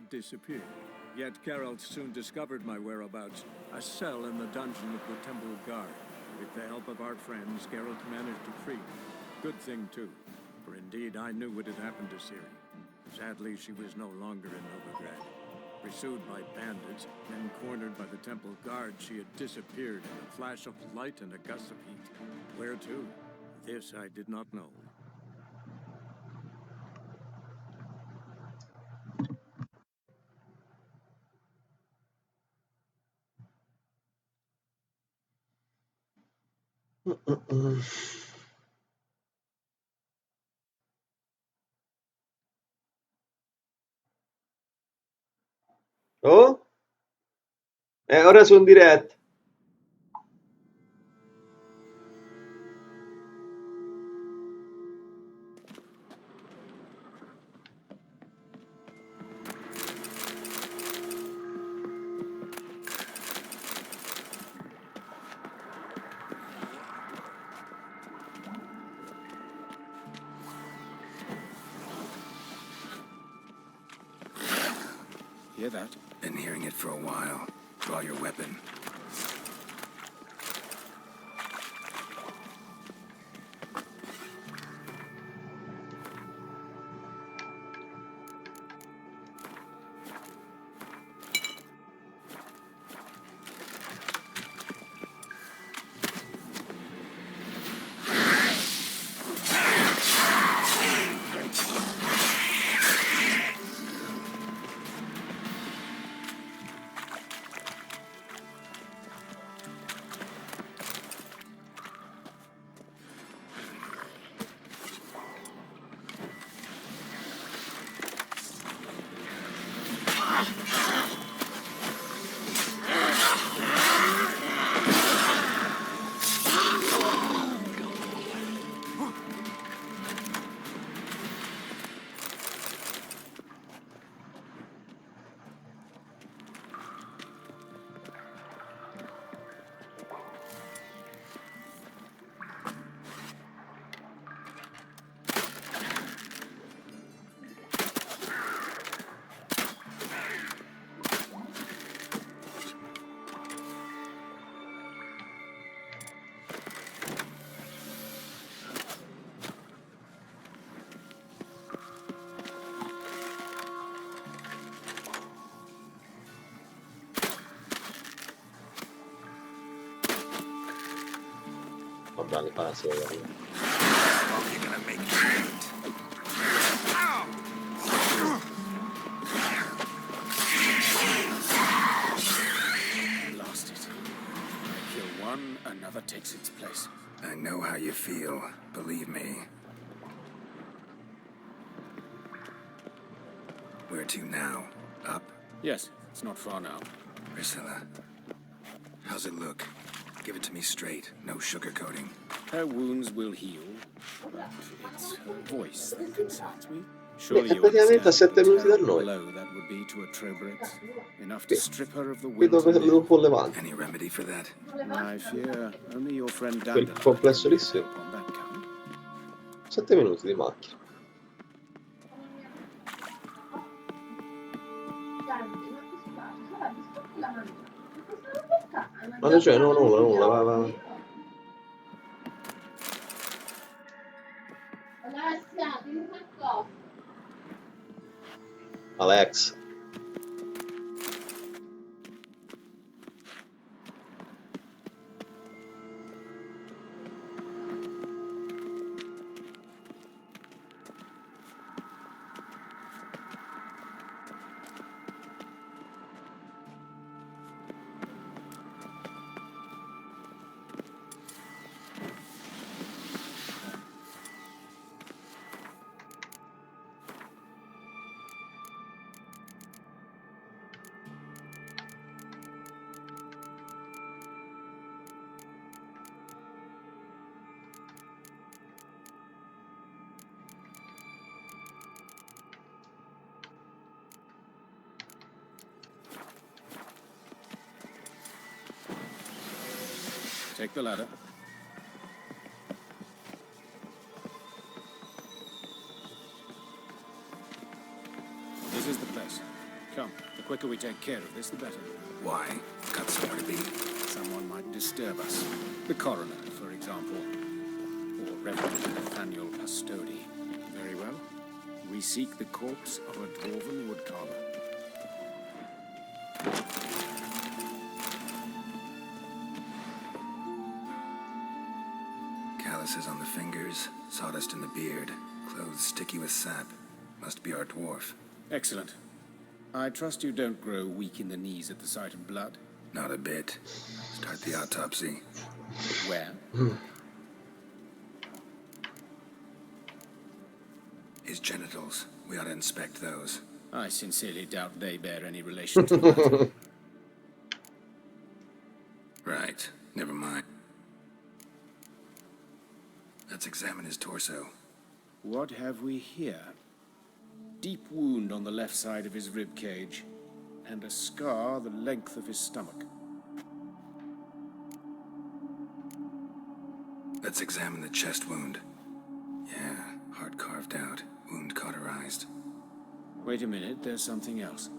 had disappeared. Yet Geralt soon discovered my whereabouts, a cell in the dungeon of the Temple Guard. With the help of our friends, Geralt managed to free me. Good thing, too, for indeed I knew what had happened to Ciri. Sadly, she was no longer in Novigrad. Pursued by bandits, then cornered by the Temple Guard, she had disappeared in a flash of light and a gust of heat. Where to? This I did not know. Oh? Ora sono in diretta. Hear that? Been hearing it for a while. Draw your weapon. Vabbè, li fa la sera. You're gonna make me wait. Lost it. I kill one, another takes its place. I know how you feel. Believe me. Where to now? Up? Yes, it's not far now. Priscilla. How's it look? Give it to me straight. No sugarcoating. Her wounds will heal, but it's her voice that concerns me. Beh, Surely è you praticamente a 7 understand minuti da the noi. blow that would be to a Trobrex. Enough to Qui, strip her of the qui will to dove live. può levare. Any remedy for that? I fear only your friend Quel Dandelion complesso can lì sì. help on that count. 7 minuti di macchina. Ma cioè, no, nulla, va. Alex. Take the ladder. This is the place. Come, the quicker we take care of this, the better. Why? Got somewhere to be. Someone might disturb us. The coroner, for example. Or Reverend Nathaniel Pastodi. Very well. We seek the corpse of a dwarven woodcarver. Calluses on the fingers, sawdust in the beard, clothes sticky with sap. Must be our dwarf. Excellent. I trust you don't grow weak in the knees at the sight of blood. Not a bit. Start the autopsy. Where? His genitals. We ought to inspect those. I sincerely doubt they bear any relation to the matter. Right. Never mind. Let's examine his torso. What have we here? Deep wound on the left side of his rib cage, and a scar the length of his stomach. Let's examine the chest wound. Yeah, heart carved out, wound cauterized. Wait a minute, there's something else.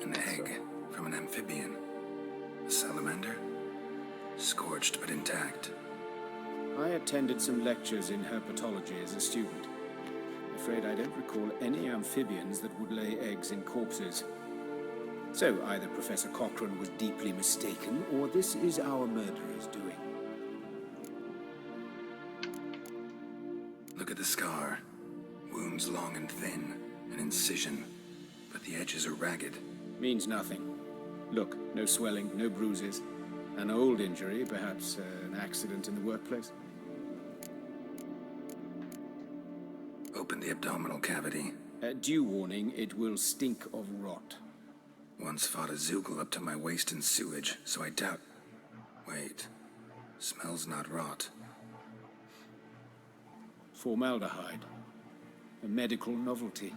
An egg from an amphibian. A salamander? Scorched but intact. I attended some lectures in herpetology as a student. I'm afraid I don't recall any amphibians that would lay eggs in corpses. So either Professor Cochrane was deeply mistaken, or this is our murderer's doing. Look at the scar. Wounds long and thin. An incision. But the edges are ragged. Means nothing. Look, no swelling, no bruises. An old injury, perhaps an accident in the workplace. Open the abdominal cavity. Due warning, it will stink of rot. Once fought a Zoogle up to my waist in sewage, so I doubt... Wait. Smells not rot. Formaldehyde. A medical novelty.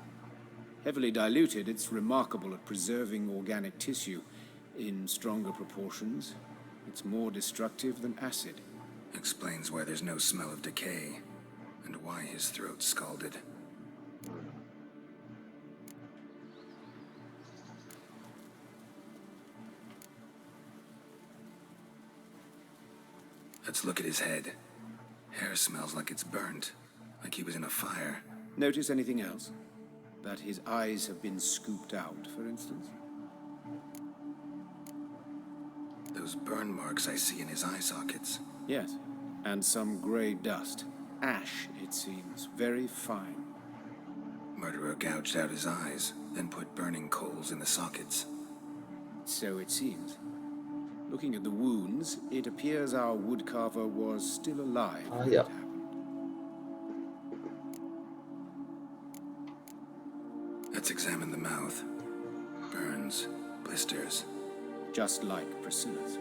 Heavily diluted, it's remarkable at preserving organic tissue. In stronger proportions, it's more destructive than acid. Explains why there's no smell of decay, and why his throat's scalded. Let's look at his head. Hair smells like it's burnt, like he was in a fire. Notice anything else? That his eyes have been scooped out, for instance? Those burn marks I see in his eye sockets. Yes, and some grey dust. Ash, it seems, very fine. Murderer gouged out his eyes, then put burning coals in the sockets. So it seems. Looking at the wounds, it appears our woodcarver was still alive when it yeah. happened. Let's examine the mouth. Burns, blisters. Just like Priscilla's.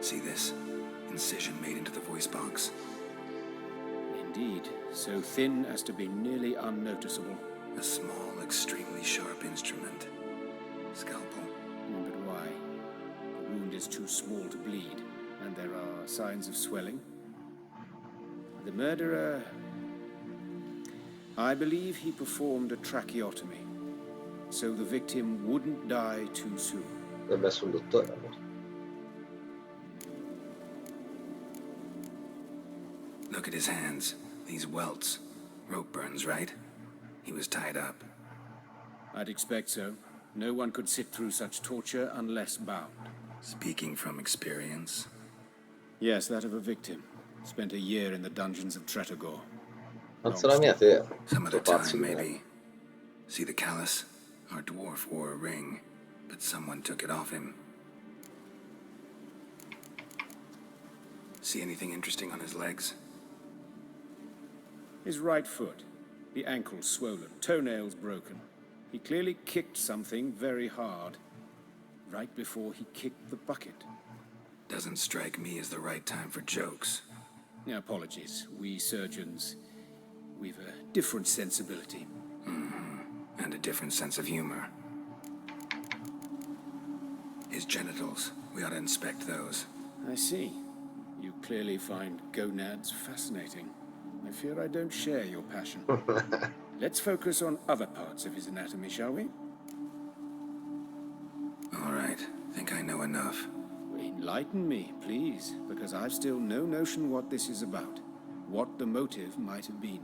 See this? Incision made into the voice box. Indeed, so thin as to be nearly unnoticeable. A small, extremely sharp instrument. Scalpel. But why? The wound is too small to bleed, and there are signs of swelling. The murderer... I believe he performed a tracheotomy, so the victim wouldn't die too soon. L'ha messo un dottore allora. Look at his hands. These welts. Rope burns, right? He was tied up. I'd expect so. No one could sit through such torture unless bound. Speaking from experience. Yes, that of a victim. Spent a year in the dungeons of Tretogor. Anzi la mia te. Some other Sto pazzo time, di me. maybe. See the callus? Our dwarf wore a ring, but someone took it off him. See anything interesting on his legs? His right foot. The ankle swollen, toenails broken. He clearly kicked something very hard. Right before he kicked the bucket. Doesn't strike me as the right time for jokes. Apologies. We surgeons, We've a different sensibility. And a different sense of humor. His genitals. We ought to inspect those. I see. You clearly find gonads fascinating. I fear I don't share your passion. Let's focus on other parts of his anatomy, shall we? All right. Think I know enough. Enlighten me, please, because I've still no notion what this is about. What the motive might have been.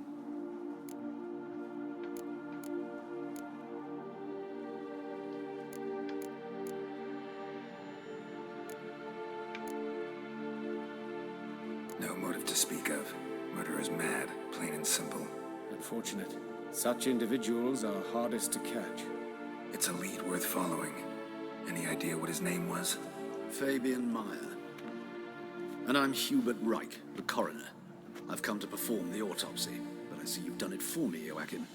No motive to speak of. Murderer's mad, plain and simple. Unfortunate. Such individuals are hardest to catch. It's a lead worth following. Any idea what his name was? Fabian Meyer. And I'm Hubert Reich, the coroner. I've come to perform the autopsy, but I see you've done it for me, Joachim.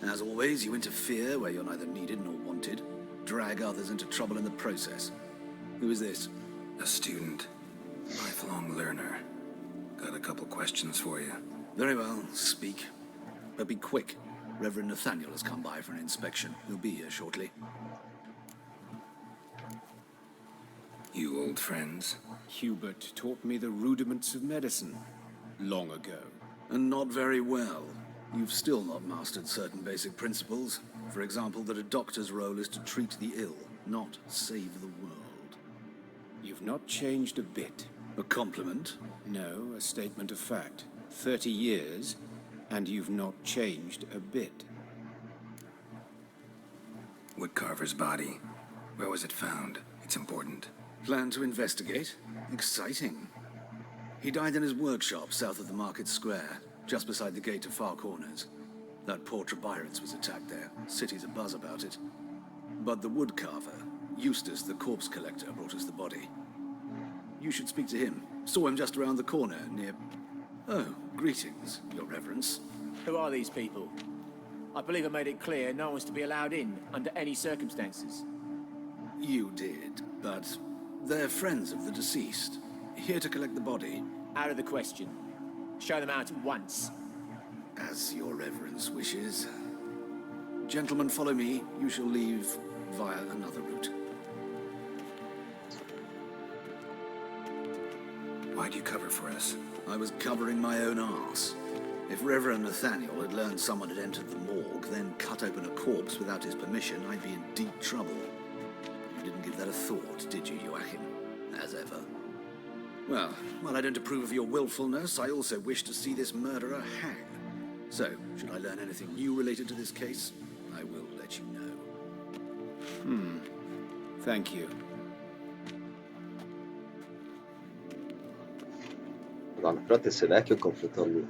As always, you interfere where you're neither needed nor wanted, drag others into trouble in the process. Who is this? A student. Lifelong learner. Got a couple questions for you. Very well, speak. But be quick. Reverend Nathaniel has come by for an inspection. He'll be here shortly. You old friends? Hubert taught me the rudiments of medicine long ago. And not very well. You've still not mastered certain basic principles. For example, that a doctor's role is to treat the ill, not save the world. You've not changed a bit. A compliment? No, a statement of fact. 30 years, and you've not changed a bit. Woodcarver's body. Where was it found? It's important. Plan to investigate? Exciting. He died in his workshop south of the market square, just beside the gate to Far Corners. That poor Trebyritz was attacked there. City's abuzz about it. But the woodcarver, Eustace the corpse collector, brought us the body. You should speak to him. Saw him just around the corner, near... Oh, greetings, your reverence. Who are these people? I believe I made it clear no one's to be allowed in under any circumstances. You did, but they're friends of the deceased. Here to collect the body. Out of the question. Show them out at once. As your reverence wishes. Gentlemen, follow me. You shall leave via another route. Why'd you cover for us? I was covering my own arse. If Reverend Nathaniel had learned someone had entered the morgue, then cut open a corpse without his permission, I'd be in deep trouble. You didn't give that a thought, did you, Joachim? As ever. Well, while I don't approve of your willfulness, I also wish to see this murderer hang. So, should I learn anything new related to this case, I will let you know. Thank you. Madonna, però te sei vecchio confronto a lui.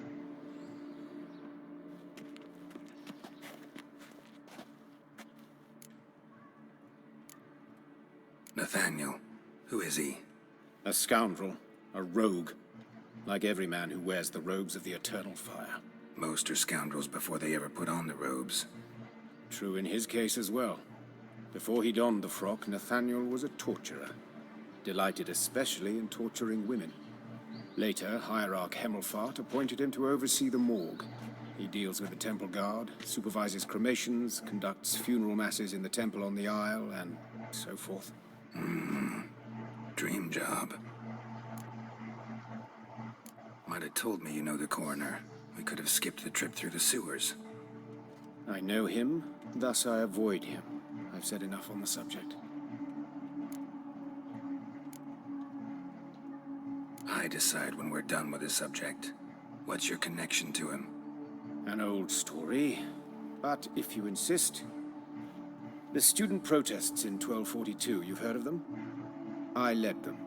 Nathaniel. Who is he? A scoundrel. A rogue. Like every man who wears the robes of the eternal fire. Most are scoundrels before they ever put on the robes. True in his case as well. Before he donned the frock, Nathaniel was a torturer. Delighted especially in torturing women. Later, Hierarch Hemmelfart appointed him to oversee the morgue. He deals with the temple guard, supervises cremations, conducts funeral masses in the temple on the Isle, and so forth. Dream job. Might have told me you know the coroner. We could have skipped the trip through the sewers. I know him, thus I avoid him. I've said enough on the subject. I decide when we're done with the subject. What's your connection to him? An old story, but if you insist. The student protests in 1242, you've heard of them? I led them.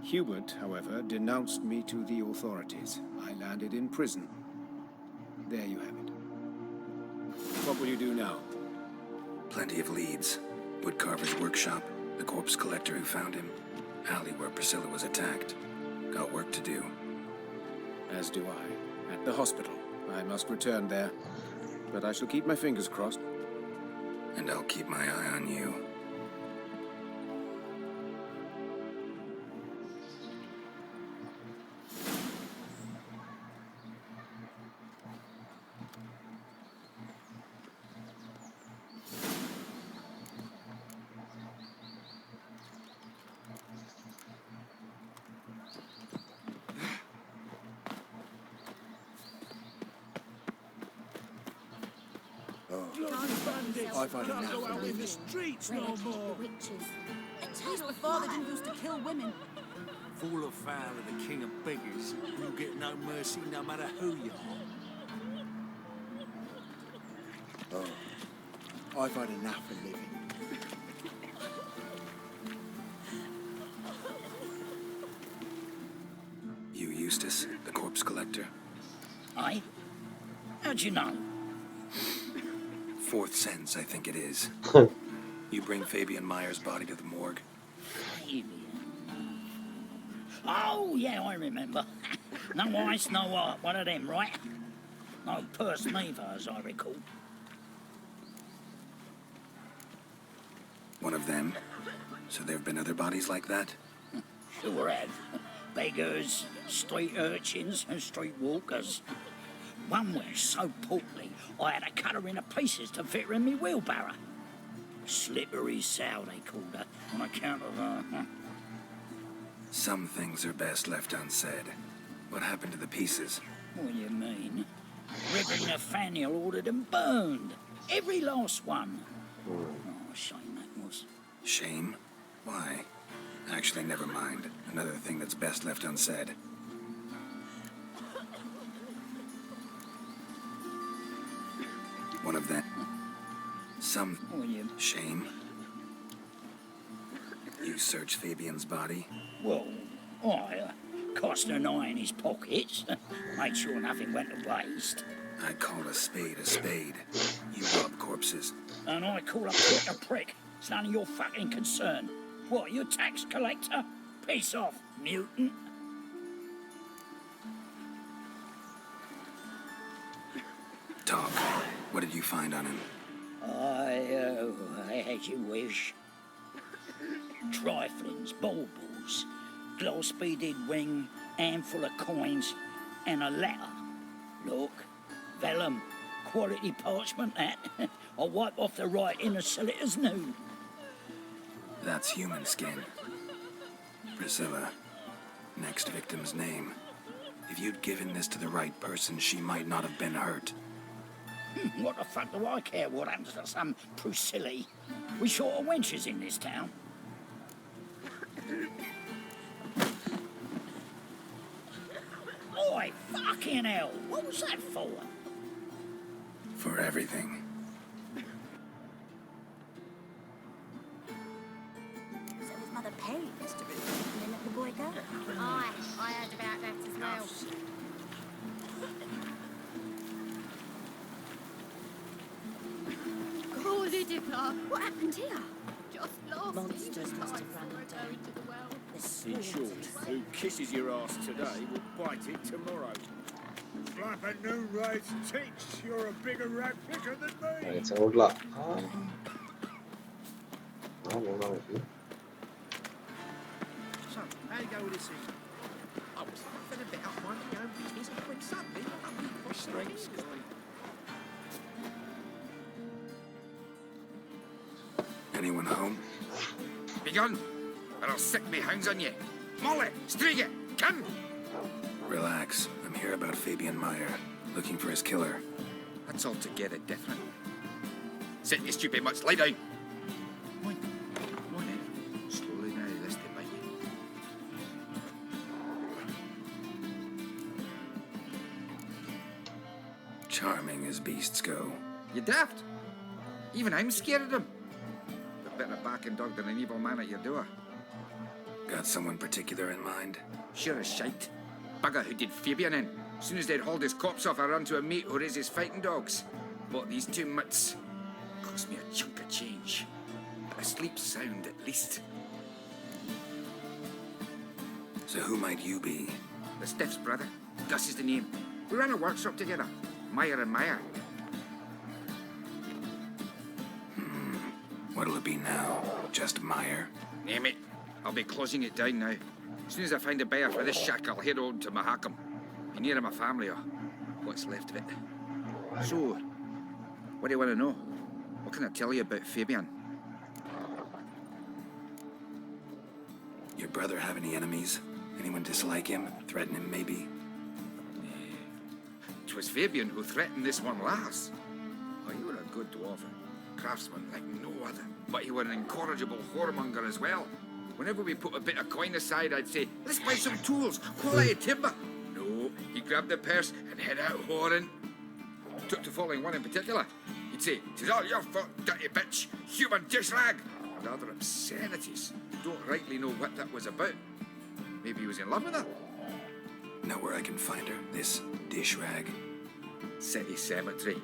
Hubert, however, denounced me to the authorities. I landed in prison. There you have it. What will you do now? Plenty of leads. Woodcarver's workshop, the corpse collector who found him, alley where Priscilla was attacked. Got work to do. As do I. At the hospital. I must return there. But I shall keep my fingers crossed. And I'll keep my eye on you. I've had enough of living. The streets no more. At least the father didn't used to kill women. Fall afoul of the king of beggars. You get no mercy no matter who you are. I've had enough of living. You, Eustace, the corpse collector? Aye? How'd you know? Fourth sense, I think it is. You bring Fabian Meyer's body to the morgue. Fabian. Oh, yeah, I remember. No ice, no art, one of them, right? No purse neither, as I recall. One of them? So there have been other bodies like that? Sure have. Beggars, street urchins, and street walkers. One was so portly, I had to cut her into pieces to fit her in me wheelbarrow. Slippery sow, they called her, on account of her. Some things are best left unsaid. What happened to the pieces? What do you mean? Reverend Nathaniel ordered them burned. Every last one. Oh, shame that was. Shame? Why? Actually, never mind. Another thing that's best left unsaid. One of them. Some Oh, you... shame. You searched Fabian's body? Well, I cast an eye in his pockets. Made sure nothing went to waste. I call a spade a spade. You rob corpses. And I call a prick a prick. It's none of your fucking concern. What, you tax collector? Piss off, mutant. Talk. What did you find on him? As you wish. Triflings, baubles, gloss-beaded ring, handful of coins, and a letter. Look, vellum, quality parchment, that. I'll wipe off the writing and sell it as new. That's human skin. Priscilla. Next victim's name. If you'd given this to the right person, she might not have been hurt. What the fuck do I care what happens to some Priscilla? We short of wenches in this town. Oi, fucking hell! What was that for? For everything. So his mother paid Mr. Rupert and then let the boy go. Aye, I heard about that as well. Holy dipper! What happened here? Just lost Monsters his must time have run for into going to the well. In short, who kisses your ass today will bite it tomorrow. Slap a new race teats. You're a bigger rat picker than me. Inizia a urlare. No, non ho più. So, how you go with this thing? I was fucking about minding your own business and when suddenly up you cross strengths. Anyone home? Begun, or I'll sick me hounds on you. Molly, Striga, come! Relax. I'm here about Fabian Meyer, looking for his killer. That's altogether different. Sit, you stupid mutts, lie down. Come on then. Slowly now, lest they bite you. Charming as beasts go. You daft? Even I'm scared of them. A better backing dog than an evil man at your door. Got someone particular in mind? Sure as shite. Bugger who did Fabian in. As soon as they'd hauled his corpse off, I ran to a mate who raises fighting dogs. Bought these two mutts. Cost me a chunk of change. But I sleep sound at least. So who might you be? The Stiff's brother. Gus is the name. We ran a workshop together. Meyer and Meyer. What'll it be now? Just Meyer? Name it. I'll be closing it down now. As soon as I find a buyer for this shack, I'll head on to Mahakam. Be near my family or what's left of it. So, what do you want to know? What can I tell you about Fabian? Your brother have any enemies? Anyone dislike him? Threaten him, maybe? 'Twas Fabian who threatened this one last. Oh, you were a good dwarf, craftsman like no other. But he was an incorrigible whoremonger as well. Whenever we put a bit of coin aside, I'd say, let's buy some tools, quality timber. No, he grabbed the purse and head out whoring. Took to following one in particular. He'd say, "'Tis all your fault, dirty bitch, human dish rag." Rather obscenities. Don't rightly know what that was about. Maybe he was in love with her. Know where I can find her, this dish rag? City cemetery.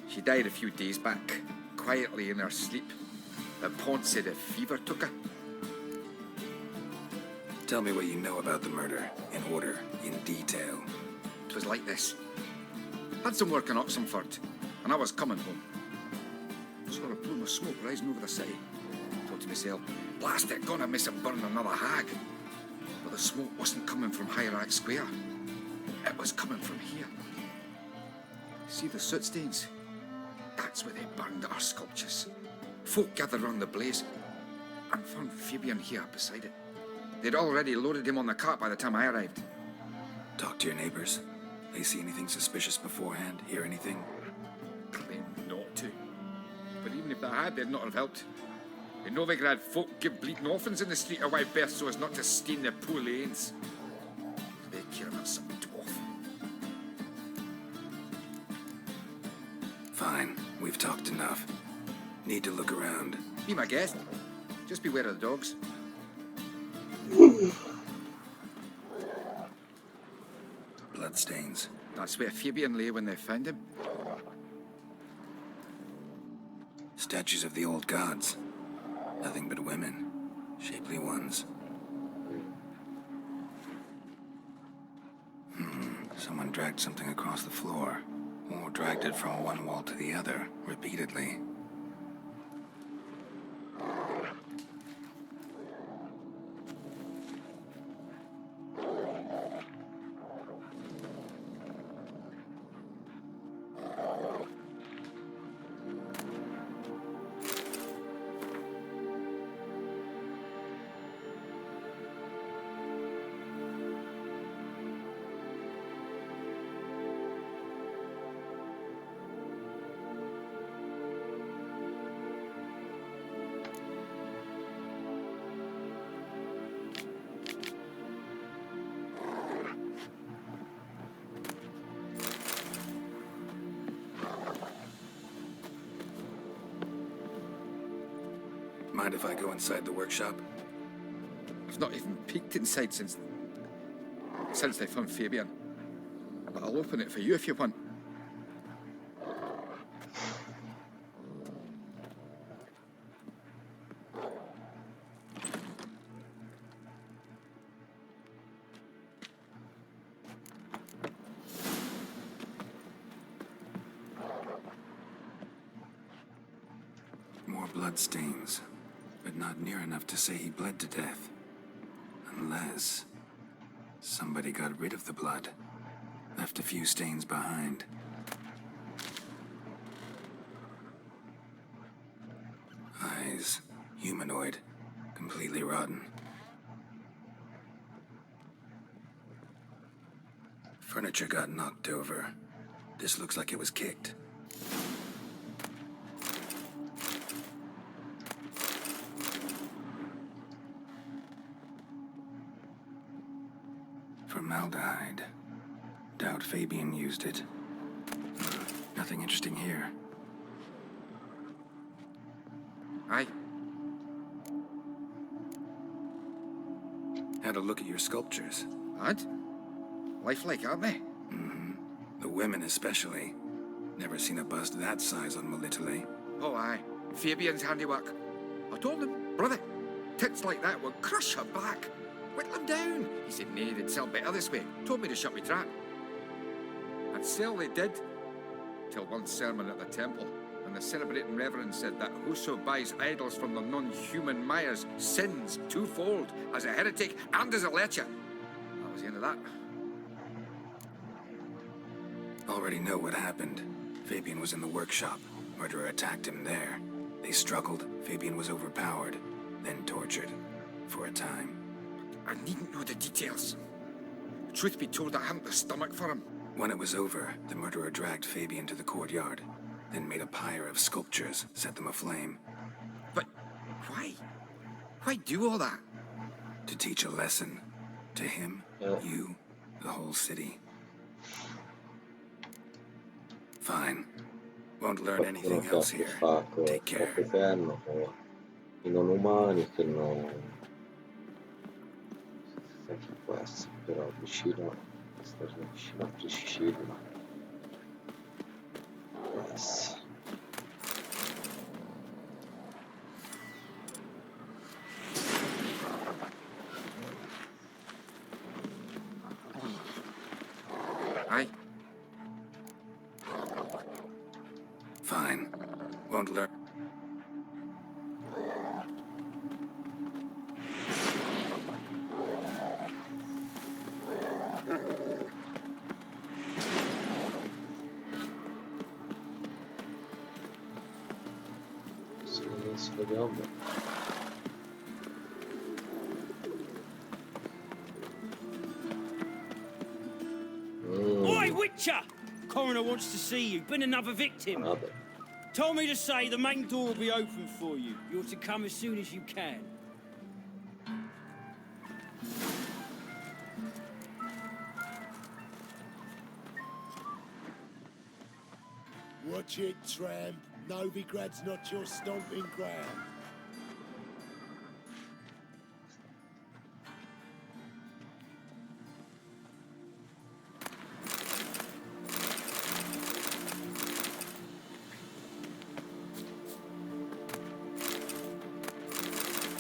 She died a few days back, quietly in her sleep. The Pont said a fever took her. Tell me what you know about the murder, in order, in detail. It was like this. Had some work in Oxenford, and I was coming home. Saw a plume of smoke rising over the city. Thought to myself, blast it, gonna miss it burn another hag. But the smoke wasn't coming from Hierarch Square. It was coming from here. See the soot stains? That's where they burned our sculptures. Folk gathered round the blaze and found Fabian here beside it. They'd already loaded him on the cart by the time I arrived. Talk to your neighbors. They see anything suspicious beforehand? Hear anything? Claim not to. But even if they had, they'd not have helped. In Novigrad, folk give bleeding orphans in the street a wide berth so as not to stain their poor lanes. They care about some dwarf. Fine, we've talked enough. Need to look around. Be my guest. Just beware of the dogs. Bloodstains. That's where Fabian lay when they found him. Statues of the old gods. Nothing but women. Shapely ones. Someone dragged something across the floor. Or dragged it from one wall to the other, repeatedly. Mind if I go inside the workshop? I've not even peeked inside since they found Fabian. But I'll open it for you if you want. More bloodstains. But not near enough to say he bled to death. Unless somebody got rid of the blood. Left a few stains behind. Eyes. Humanoid. Completely rotten. Furniture got knocked over. This looks like it was kicked. Formaldehyde. Doubt Fabian used it. Nothing interesting here. Aye. Had a look at your sculptures. And? Lifelike, aren't they? The women especially. Never seen a bust that size on Molitale. Oh, aye. Fabian's handiwork. I told him, brother, tits like that will crush her back. Whittle them down. He said, nay, they'd sell better this way. Told me to shut me trap. And sell they did. Till one sermon at the temple, and the celebrating reverend said that whoso buys idols from the non-human Myers sins twofold, as a heretic and as a lecher. That was the end of that. Already know what happened. Fabian was in the workshop. Murderer attacked him there. They struggled. Fabian was overpowered, then tortured. For a time. I needn't know the details. Truth be told, I hadn't the stomach for him. When it was over, the murderer dragged Fabian to the courtyard. then made a pyre of sculptures, set them aflame. But why? Why do all that? To teach a lesson. To him, you, the whole city. Fine. Won't learn anything else here. Take care. I non umani che non... Che può essere, però vicino a Priscilla. Yes. Aye. Fine. Won't learn. Oi, Witcher! Coroner wants to see you. Been another victim. Told me to say the main door will be open for you. You're to come as soon as you can. Watch it, tramp. Novigrad's not your stomping ground.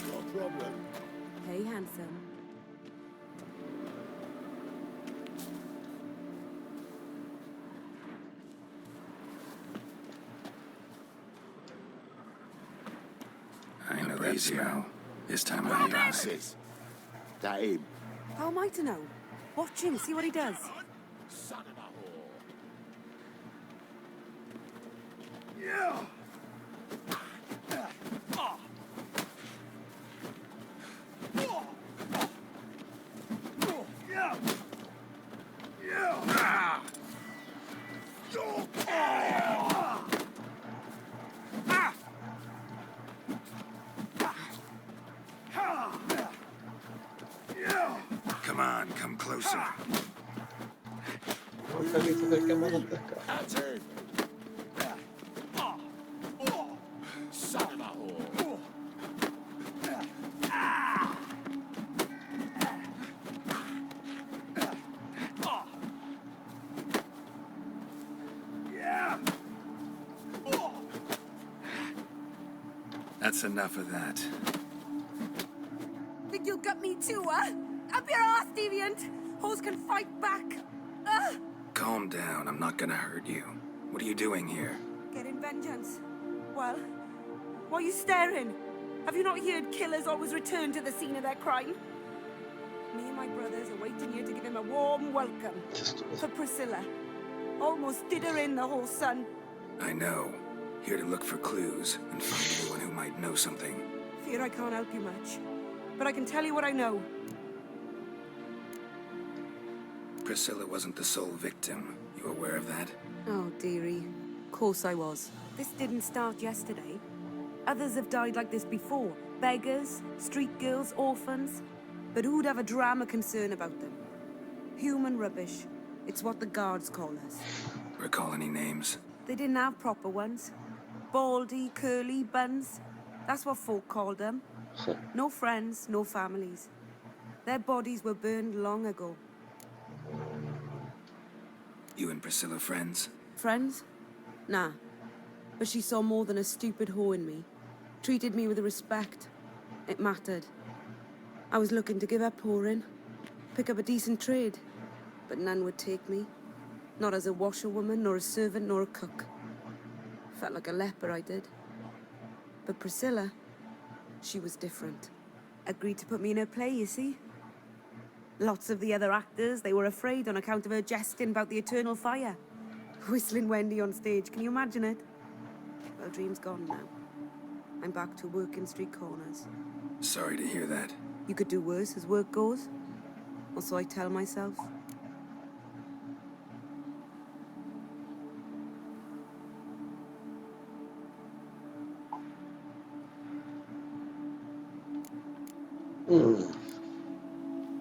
No problem. Hey, handsome. I know that smell. This time I die. That him? How am I to know? Watch him, see what he does. Son of a whore. Yeah. Come on, come closer. Non ho capito perché mi hanno attaccato. Son of a whore. That's enough of that. Think you'll gut me too, huh? Up your ass, deviant! Hoes can fight back. Calm down, I'm not gonna hurt you. What are you doing here? Getting vengeance. Well, why are you staring? Have you not heard killers always return to the scene of their crime? Me and my brothers are waiting here to give him a warm welcome. For Priscilla. Almost did her in, the whole son. I know. Here to look for clues and find anyone who might know something. Fear I can't help you much. But I can tell you what I know. Priscilla wasn't the sole victim. You aware of that? Oh, dearie. Of course I was. This didn't start yesterday. Others have died like this before. Beggars, street girls, orphans. But who'd have a drama concern about them? Human rubbish. It's what the guards call us. Recall any names? They didn't have proper ones. Baldy, curly, buns. That's what folk called them. No friends, no families. Their bodies were burned long ago. You and Priscilla friends? Friends? Nah. But she saw more than a stupid whore in me. Treated me with respect. It mattered. I was looking to give up whoring. Pick up a decent trade. But none would take me. Not as a washerwoman, nor a servant, nor a cook. Felt like a leper, I did. But Priscilla, she was different. Agreed to put me in her play, you see? Lots of the other actors, they were afraid on account of her jesting about the eternal fire. Whistling Wendy on stage, can you imagine it? Well, dream's gone now. I'm back to working street corners. Sorry to hear that. You could do worse as work goes. Or so I tell myself.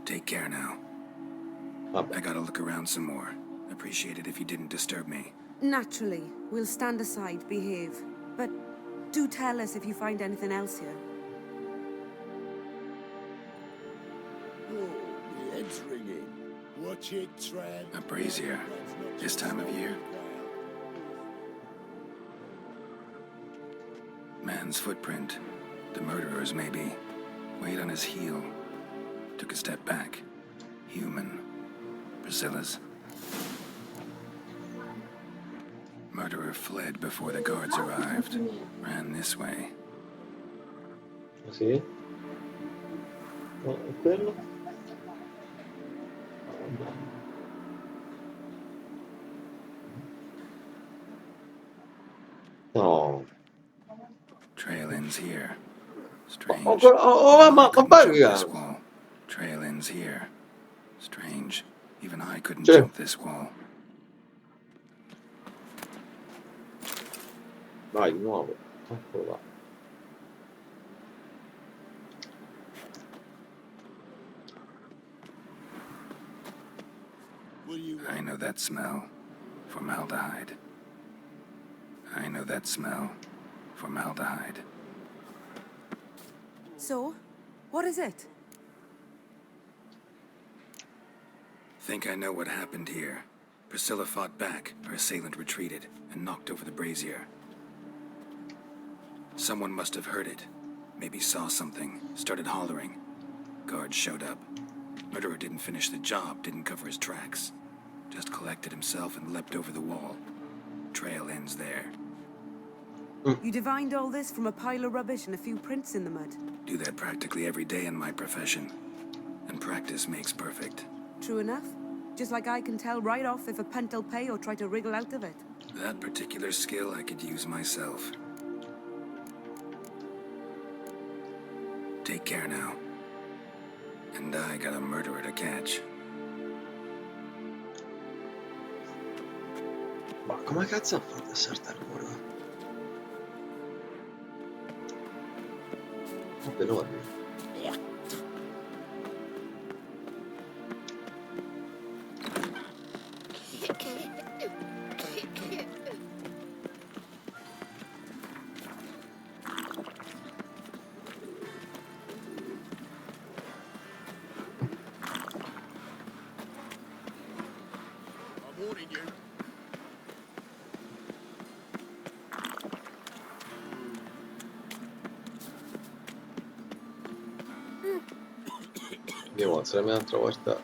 Take care now. I gotta look around some more. Appreciate it if you didn't disturb me. Naturally, we'll stand aside, behave. But do tell us if you find anything else here. Oh, my head's ringing. Watch it, tramp. A brazier. This time of year. Man's footprint. The murderer's maybe. Weight on his heel. Took a step back. Human. Priscilla's. Murderer fled before the guards arrived. Ran this way. Sì? No, è quello? No. Trail ends here. Strange. Ma This wall. Trail ends here. Strange. Even I couldn't jump this wall. Vai, di nuovo. Eccolo là. I know that smell. Formaldehyde. I know that smell. Formaldehyde. So, what is it? Think I know what happened here. Priscilla fought back, her assailant retreated, and knocked over the brazier. Someone must have heard it. Maybe saw something, started hollering. Guards showed up. Murderer didn't finish the job, didn't cover his tracks. Just collected himself and leapt over the wall. Trail ends there. You divined all this from a pile of rubbish and a few prints in the mud. Do that practically every day in my profession. And practice makes perfect. True enough. Just like I can tell right off if a punt will pay or try to wriggle out of it. That particular skill I could use myself. Take care now. And I got a murderer to catch. Ma come cazzo ha fatto a saltare ora? È enorme. I'm warning you. Andiamo, se la mia altra volta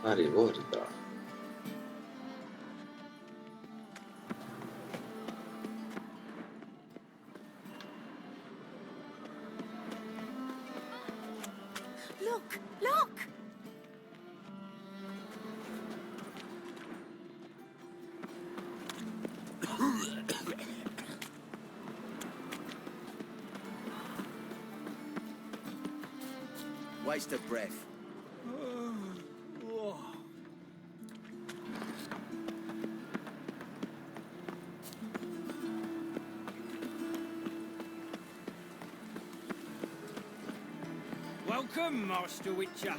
la ricorda. Look! Look! Waste of breath. Welcome, Master Witcher.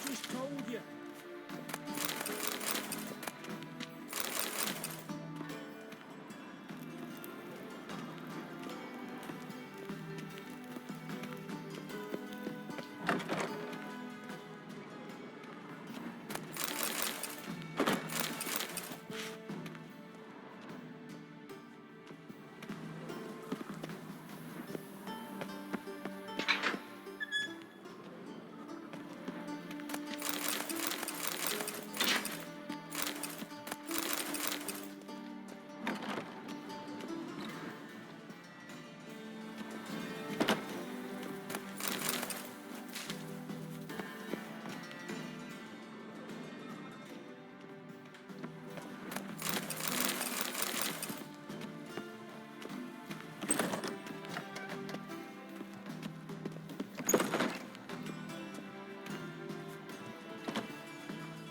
Just told you.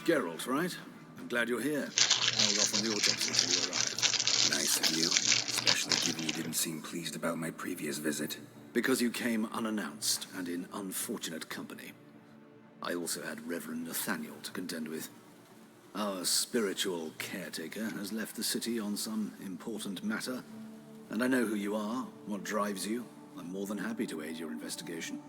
Geralt, right? I'm glad you're here. Held off on the autopsy till you arrived. Nice of you. Especially given you didn't seem pleased about my previous visit. Because you came unannounced and in unfortunate company. I also had Reverend Nathaniel to contend with. Our spiritual caretaker has left the city on some important matter, and I know who you are, what drives you. I'm more than happy to aid your investigation.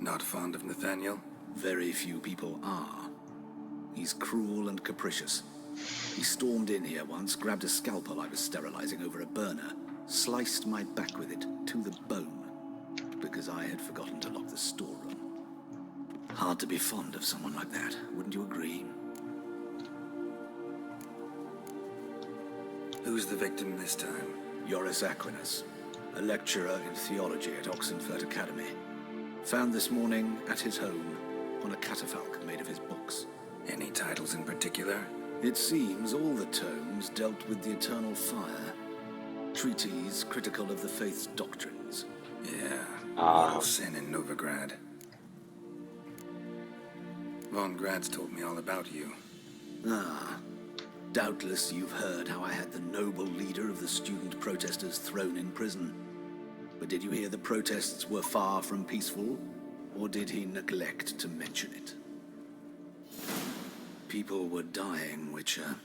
Not fond of Nathaniel? Very few people are. He's cruel and capricious. He stormed in here once, grabbed a scalpel I was sterilizing over a burner, sliced my back with it to the bone, because I had forgotten to lock the storeroom. Hard to be fond of someone like that, wouldn't you agree? Who's the victim this time? Joris Aquinas, a lecturer in theology at Oxenfurt Academy. Found this morning at his home on a catafalque made of his books. Any titles in particular? It seems all the tomes dealt with the eternal fire. Treatises critical of the faith's doctrines. Yeah, mortal sin in Novigrad. Von Grad's told me all about you. Ah, doubtless you've heard how I had the noble leader of the student protesters thrown in prison. But did you hear the protests were far from peaceful, or did he neglect to mention it? People were dying, Witcher.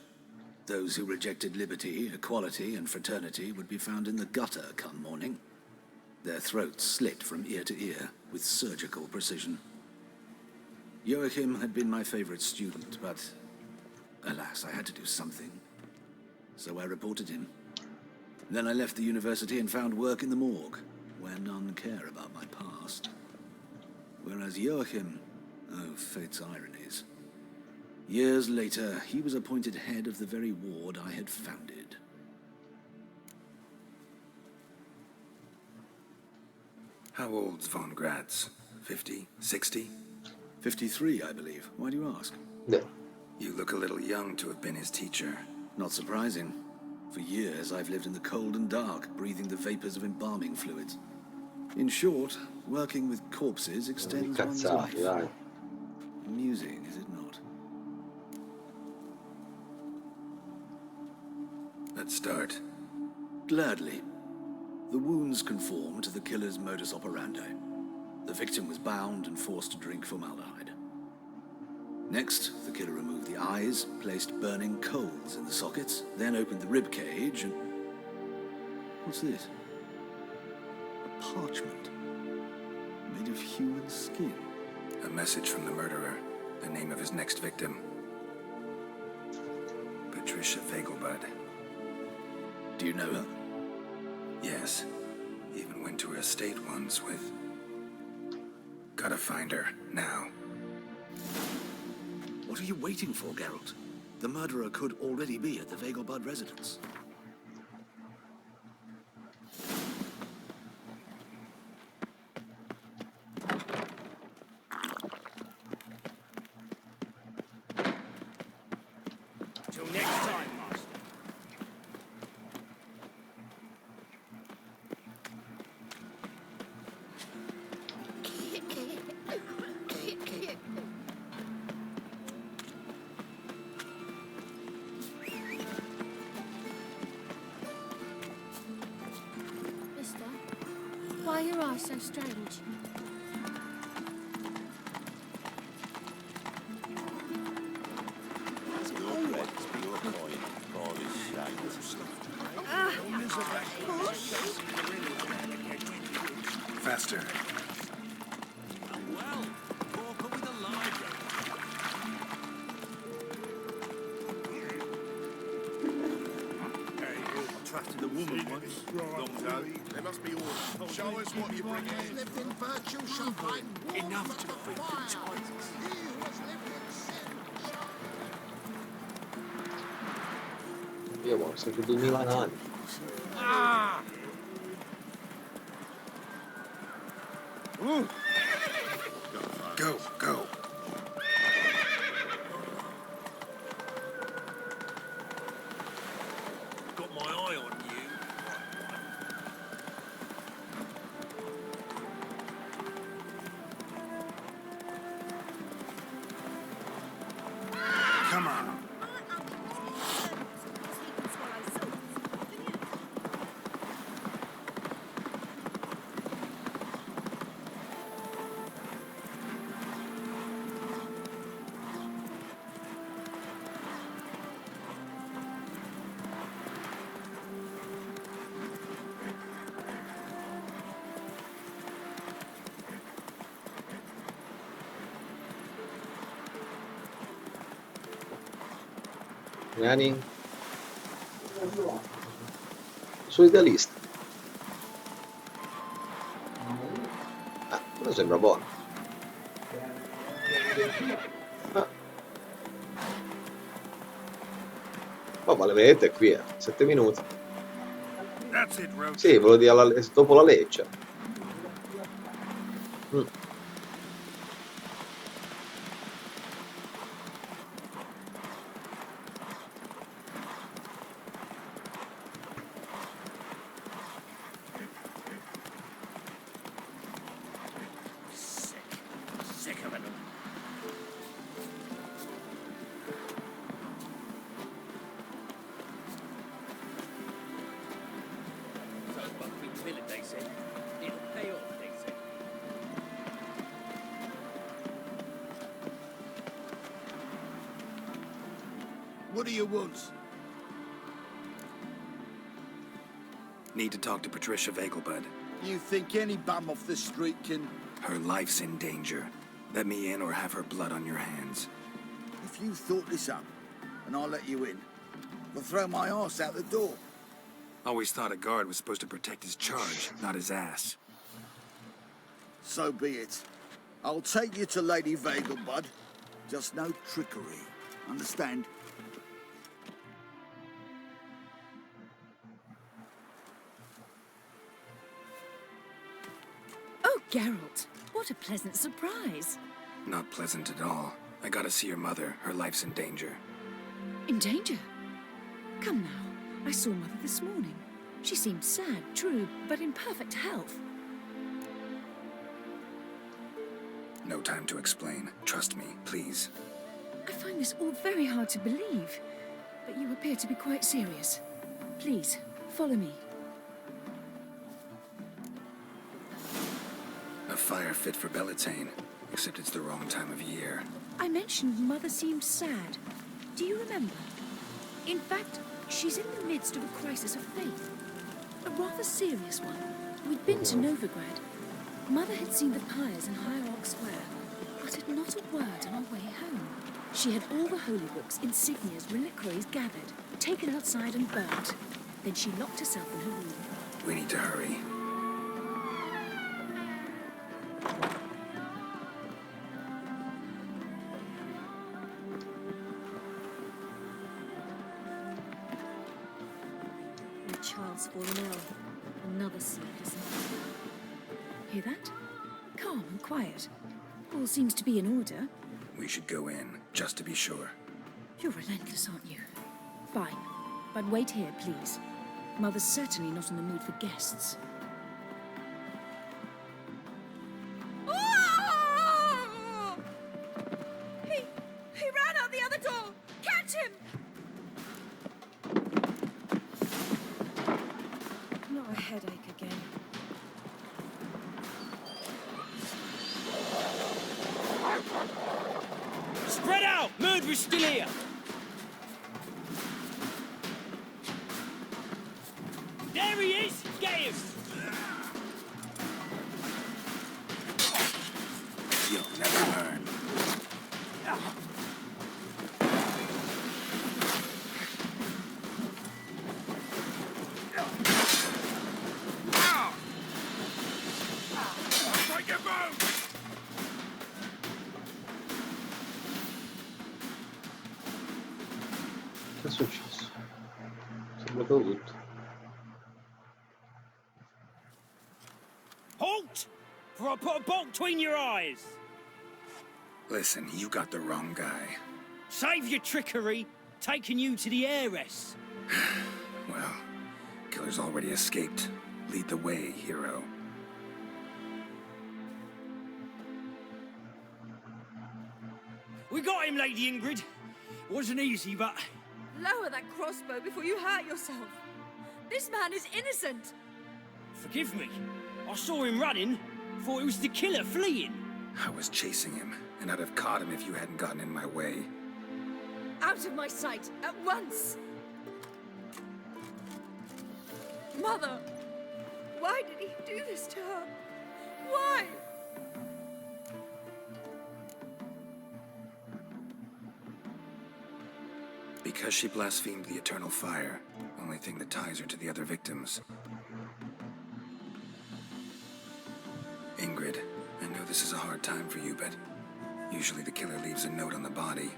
Those who rejected liberty, equality, and fraternity would be found in the gutter come morning. Their throats slit from ear to ear with surgical precision. Joachim had been my favorite student, but alas, I had to do something. So I reported him. Then I left the university and found work in the morgue, where none care about my past. Whereas Joachim, oh, fate's ironies. Years later, he was appointed head of the very ward I had founded. How old's Von Grad's? 50? 60? 53, I believe. Why do you ask? No. You look a little young to have been his teacher. Not surprising. For years, I've lived in the cold and dark, breathing the vapors of embalming fluids. In short, working with corpses extends one's life. Amusing, is it not? Let's start. Gladly. The wounds conform to the killer's modus operandi. The victim was bound and forced to drink formaldehyde. Next, the killer removed the eyes, placed burning coals in the sockets, then opened the rib cage and... What's this? A parchment. Made of human skin. A message from the murderer. The name of his next victim. Patricia Fagelbud. Do you know her? Yes. Even went to her estate once with... Gotta find her, now. What are you waiting for, Geralt? The murderer could already be at the Fagelbud residence. Till next time, Master. Mister, why are your eyes so strange? Faster. Well, walk up with a library. I trusted a woman once, long ago. They must be all. Show us what you bring in. Lived in virtue shall find enough to bring the tidings. He who has lived in sin shall... Io ho sempre 2000 anni. Ah! Go, go. Got my eye on you. Nani? Sono idealista. Ah, quello sembra buono. Ah. Oh, ma le vedete qui, 7 minuti. Sì, volevo dire dopo la leccia. Sick of it. So what we bill it, they said. It'll pay off, they said. What do you want? Need to talk to Patricia Vegelbud. You think any bum off the street can... Her life's in danger. Let me in or have her blood on your hands. If you thought this up, and I'll let you in, I'll throw my arse out the door. Always thought a guard was supposed to protect his charge, not his ass. So be it. I'll take you to Lady Vegelbud. Just no trickery. Understand? Oh, Geralt, what a pleasant surprise. Not pleasant at all. I gotta see your mother. Her life's in danger. In danger? Come now, I saw Mother this morning. She seemed sad, true, but in perfect health. No time to explain. Trust me, please. I find this all very hard to believe, but you appear to be quite serious. Please, follow me. A fire fit for Bellatane, except it's the wrong time of year. I mentioned Mother seemed sad. Do you remember? In fact, she's in the midst of a crisis of faith. A rather serious one. We'd been to Novigrad. Mother had seen the pyres in Hierarch Square, uttered not a word on our way home. She had all the holy books, insignias, reliquaries gathered, taken outside and burnt. Then she locked herself in her room. We need to hurry. The child's fallen ill. Another sleepless night. Hear that? Calm and quiet. All seems to be in order. We should go in, just to be sure. You're relentless, aren't you? Fine. But wait here, please. Mother's certainly not in the mood for guests. He ran out the other door! Catch him! Not a headache again. Spread out! Murderer's still here! There he is! Get him! You'll never learn. Che è successo? Si è bloccato tutto. Halt! For I put a bolt between your eyes! Listen, you got the wrong guy. Save your trickery, taking you to the heiress. Well, killer's already escaped. Lead the way, hero. We got him, Lady Ingrid. Wasn't easy, but... Lower that crossbow before you hurt yourself. This man is innocent. Forgive me. I saw him running. Thought it was the killer fleeing. I was chasing him, and I'd have caught him if you hadn't gotten in my way. Out of my sight, at once! Mother! Why did he do this to her? Why? Because she blasphemed the eternal fire. Only thing that ties her to the other victims. Ingrid, I know this is a hard time for you, but usually the killer leaves a note on the body.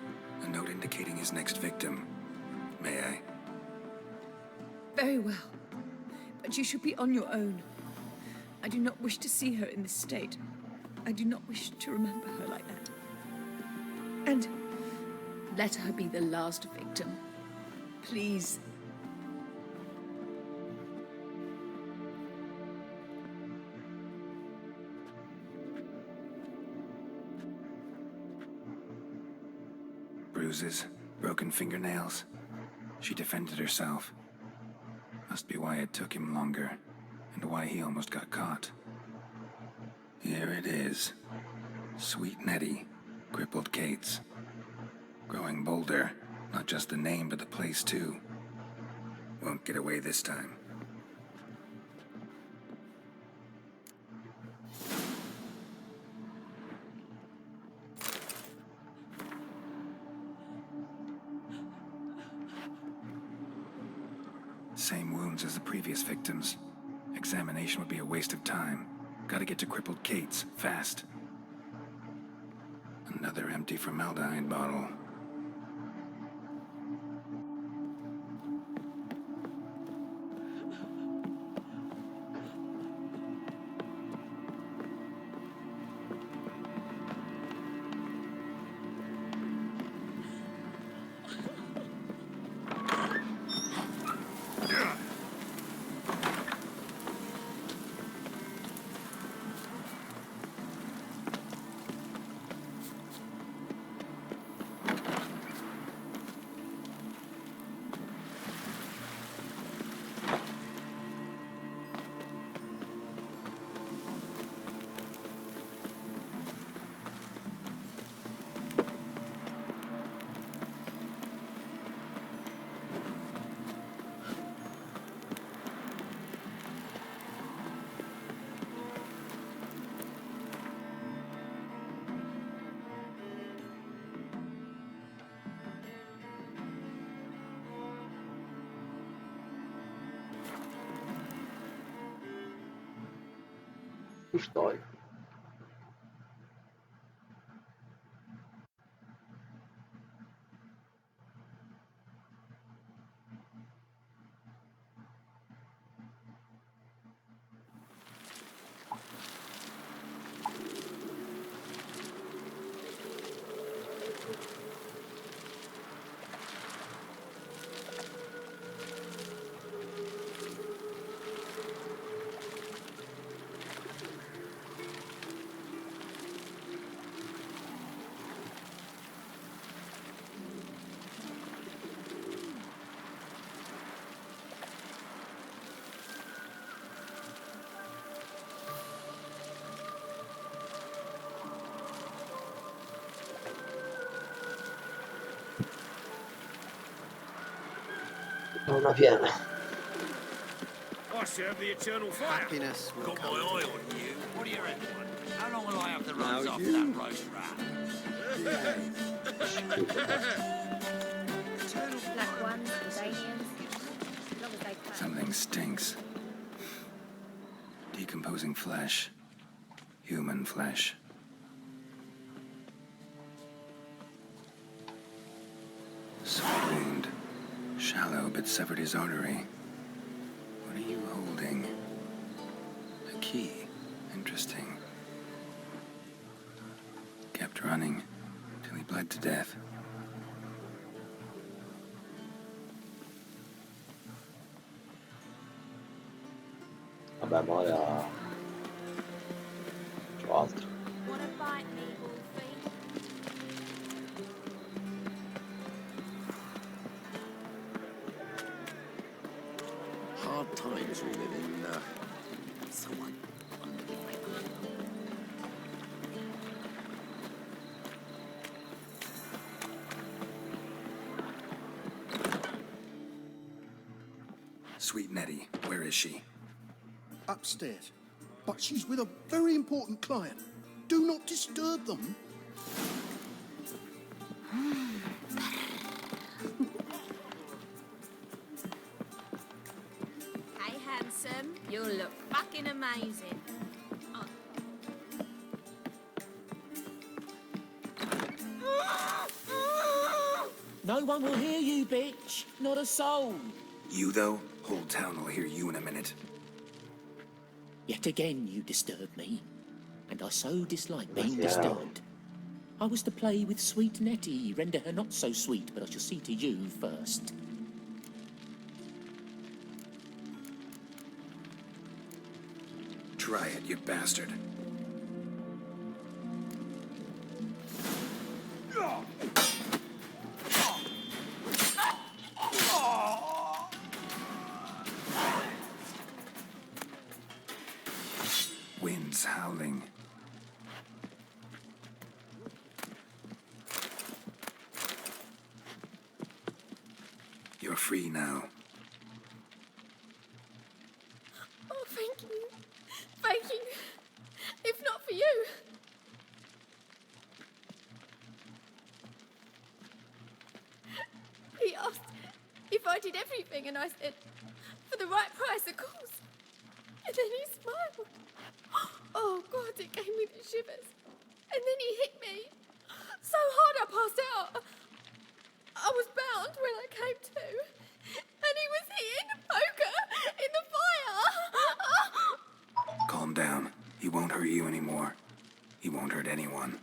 A note indicating his next victim. May I? Very well. But you should be on your own. I do not wish to see her in this state. I do not wish to remember her like that. And let her be the last victim. Please. Bruises, broken fingernails. She defended herself. Must be why it took him longer, and why he almost got caught. Here it is. Sweet Nettie, crippled Kate's. Growing bolder, not just the name, but the place too. Won't get away this time. Same wounds as the previous victims. Examination would be a waste of time. Gotta get to crippled Kate's, fast. Another empty formaldehyde bottle. História. Non avviene. I serve the eternal fire. Happiness will Got my come. eye on you. What do you reckon? How long will I have to run after that roast rat? Black ones, Albanians, as long as they play. Something stinks. Decomposing flesh. Human flesh. Sore wound. Shallow, but severed his artery. What are you holding? A key. Interesting. Kept running till he bled to death. Vabbè, ma ora c'ho altro. Wanna bite me, Wolfie? Hard times we live in, someone. Sweet Nettie, where is she? Upstairs. But she's with a very important client. Do not disturb them. handsome. You'll look fucking amazing. No one will hear you, bitch. Not a soul. You, though? Whole town will hear you in a minute. Yet again you disturb me, and I so dislike being disturbed. I was to play with sweet Nettie, render her not so sweet, but I shall see to you first. Try it, you bastard. Wind's howling. You're free now. Oh, thank you. Thank you. If not for you. He asked if I did everything, and I said, for the right price, of course. And then he smiled. Oh, God, it gave me the shivers. And then he hit me so hard I passed out. I was bound when I came to. And he was hitting the poker in the fire. Calm down. He won't hurt you anymore. He won't hurt anyone.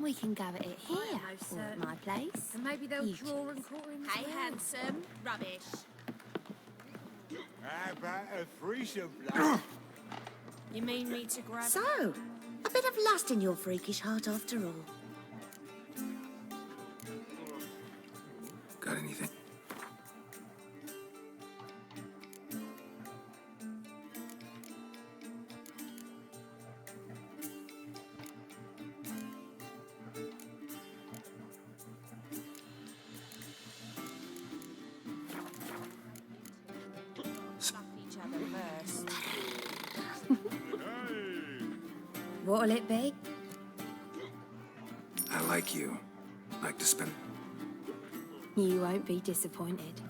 We can go at it here, or at my place. And maybe they'll You draw and quarter in. Hey, handsome. Rubbish. How about a threesome, blood? You mean me to grab? So, a bit of lust in your freakish heart after all. Got anything? Each other first. What'll it be? I like you. Like to spend... You won't be disappointed.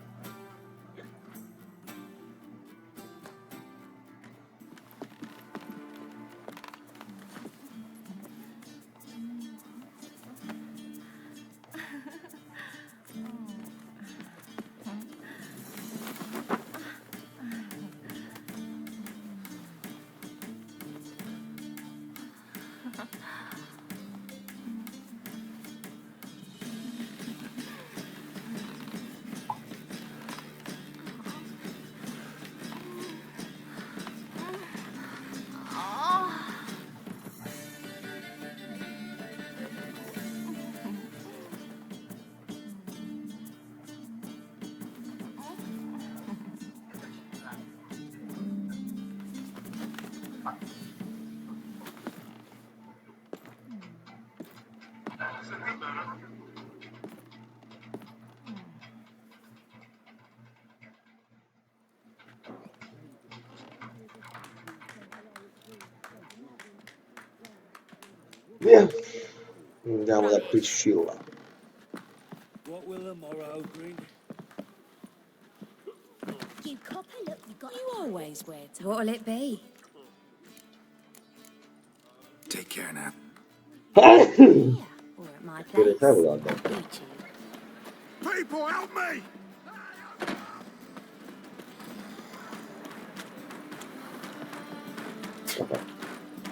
Via. Andiamo da Priscilla. What will the morrow bring? You copper, look, you always wear tie. What'll it be? Take care now. Here, or at my Che le place. tavole hanno? You choose. People, help me!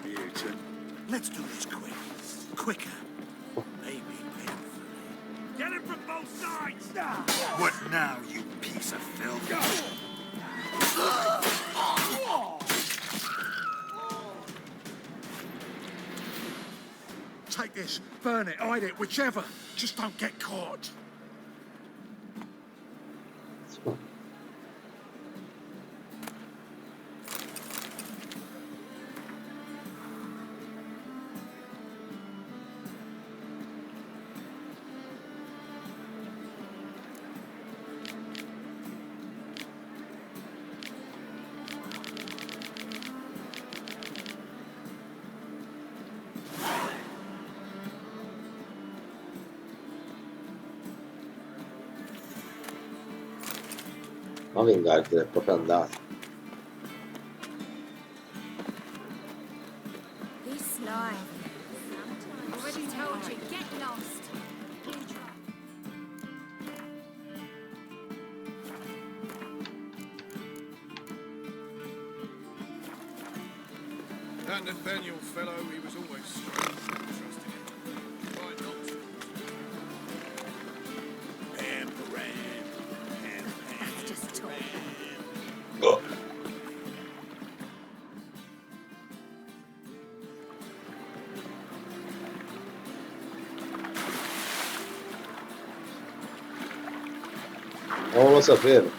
Newton, let's do this quick. Quicker. Maybe painfully. Get him from both sides! What now, you piece of filth? Take this, burn it, hide it, whichever. Just don't get caught. Avantgarde è proprio andata. This life. Already told you, get lost. That Nathaniel fellow, he was always strange. I trusted him. Why not? That's just talk. Non lo sapevo.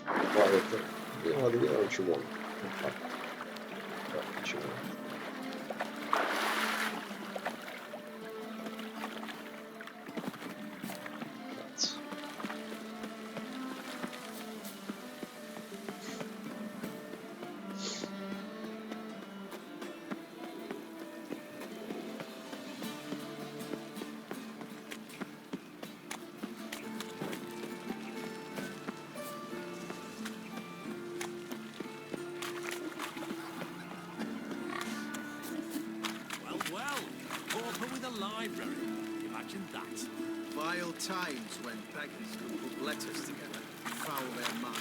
Guarda, io di via non ci vuole. Infatti. Non ci vuole. Cazzo. Well, pauper with a library. Imagine that. Vile times when beggars could put letters together, foul their minds.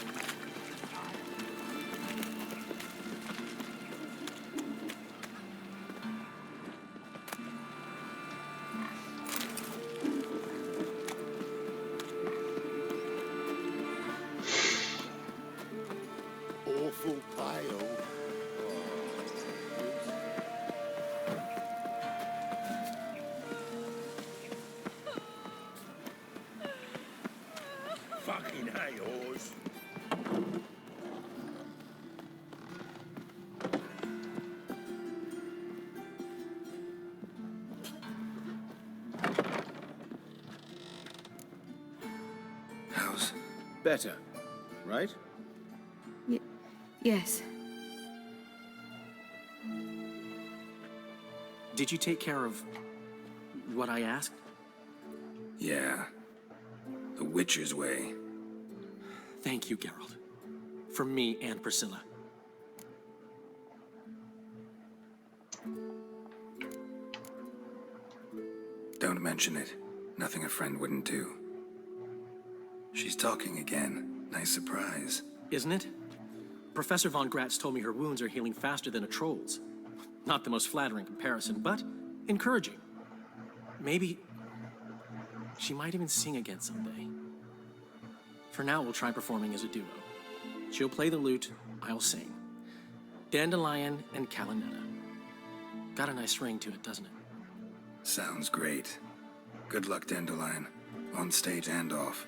Awful pale. Fucking hey, Oz. How's... Better, right? Yes. Did you take care of what I asked? Yeah. The Witcher's way. Thank you, Geralt. From me and Priscilla. Don't mention it. Nothing a friend wouldn't do. She's talking again. Nice surprise. Isn't it? Professor Von Gratz told me her wounds are healing faster than a troll's. Not the most flattering comparison, but encouraging. Maybe she might even sing again someday. For now, we'll try performing as a duo. She'll play the lute, I'll sing. Dandelion and Calinetta. Got a nice ring to it, doesn't it? Sounds great. Good luck, Dandelion. On stage and off.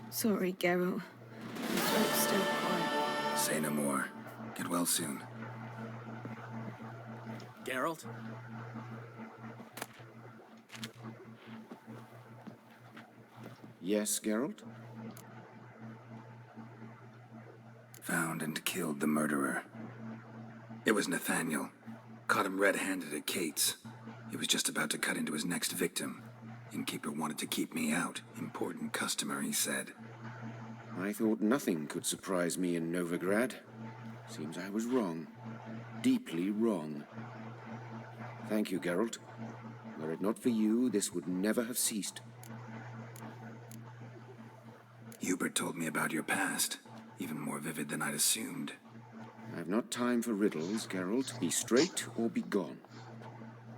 Sorry, Geralt. My throat's still quiet. Say no more. Get well soon. Geralt? Yes, Geralt? Found and killed the murderer. It was Nathaniel. Caught him red-handed at Kate's. He was just about to cut into his next victim. Innkeeper wanted to keep me out. Important customer, he said. I thought nothing could surprise me in Novigrad. Seems I was wrong. Deeply wrong. Thank you, Geralt. Were it not for you, this would never have ceased. Hubert told me about your past. Even more vivid than I'd assumed. I've not time for riddles, Geralt. Be straight or be gone.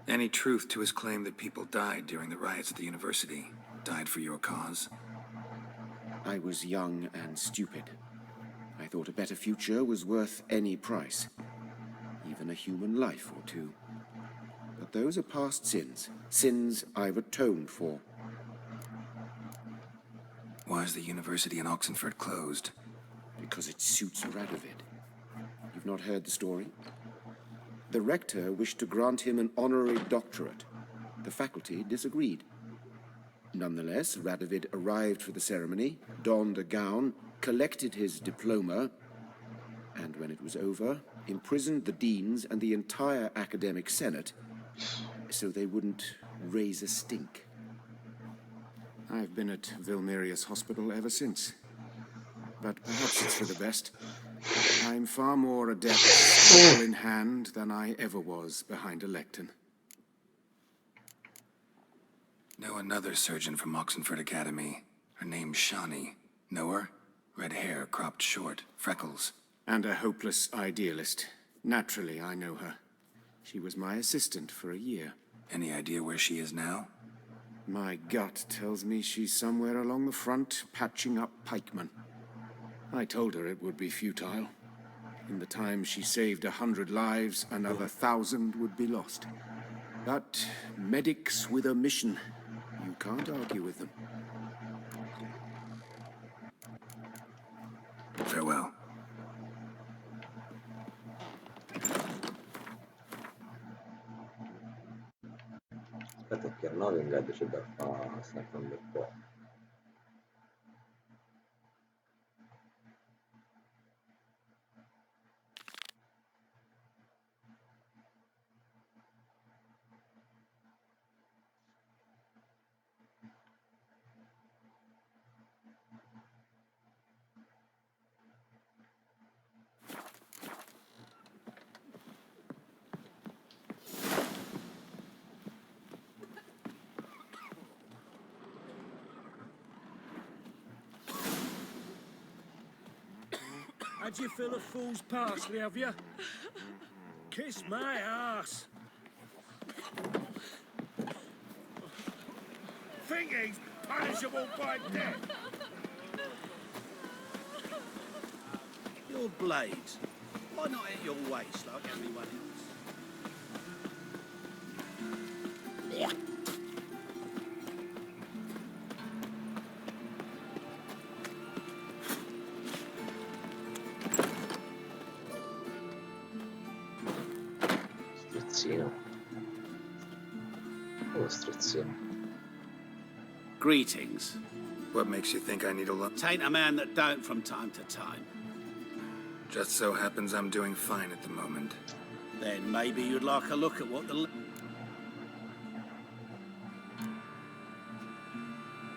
Any truth to his claim that people died during the riots at the university? Died for your cause? I was young and stupid. I thought a better future was worth any price. Even a human life or two. But those are past sins. Sins I've atoned for. Why is the university in Oxenford closed? Because it suits Radovid. You've not heard the story? The rector wished to grant him an honorary doctorate. The faculty disagreed. Nonetheless, Radovid arrived for the ceremony, donned a gown, collected his diploma, and when it was over, imprisoned the deans and the entire academic senate so they wouldn't raise a stink. I've been at Vilmerius Hospital ever since. But perhaps it's for the best. I'm far more adept scalpel in hand than I ever was behind a lectern. Know another surgeon from Oxenford Academy. Her name's Shawnee. Know her? Red hair, cropped short, freckles. And a hopeless idealist. Naturally, I know her. She was my assistant for a year. Any idea where she is now? My gut tells me she's somewhere along the front, patching up pikemen. I told her it would be futile. In the time she saved 100 lives, another 1,000 would be lost. But medics with a mission, you can't argue with them. Farewell. Aspetta che a Novigrad c'è da fare un bel po'. Had you fill a fool's parsley, have you? Kiss my ass. Think he's punishable by death. Your blades. Why not at your waist like everyone else? Strizzino. Oh, strizzino. Greetings. What makes you think I need a look? Tain't a man that don't from time to time. Just so happens I'm doing fine at the moment. Then maybe you'd like a look at what the...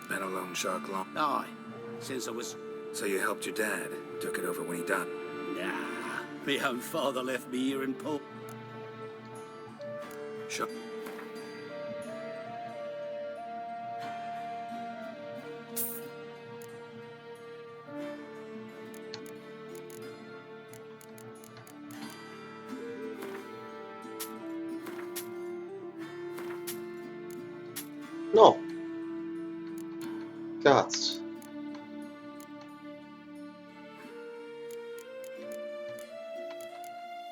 Been a loan shark long? Aye, since I was... So you helped your dad, took it over when he died? Nah, my own father left me here in Port. Sure. No! Cazzo!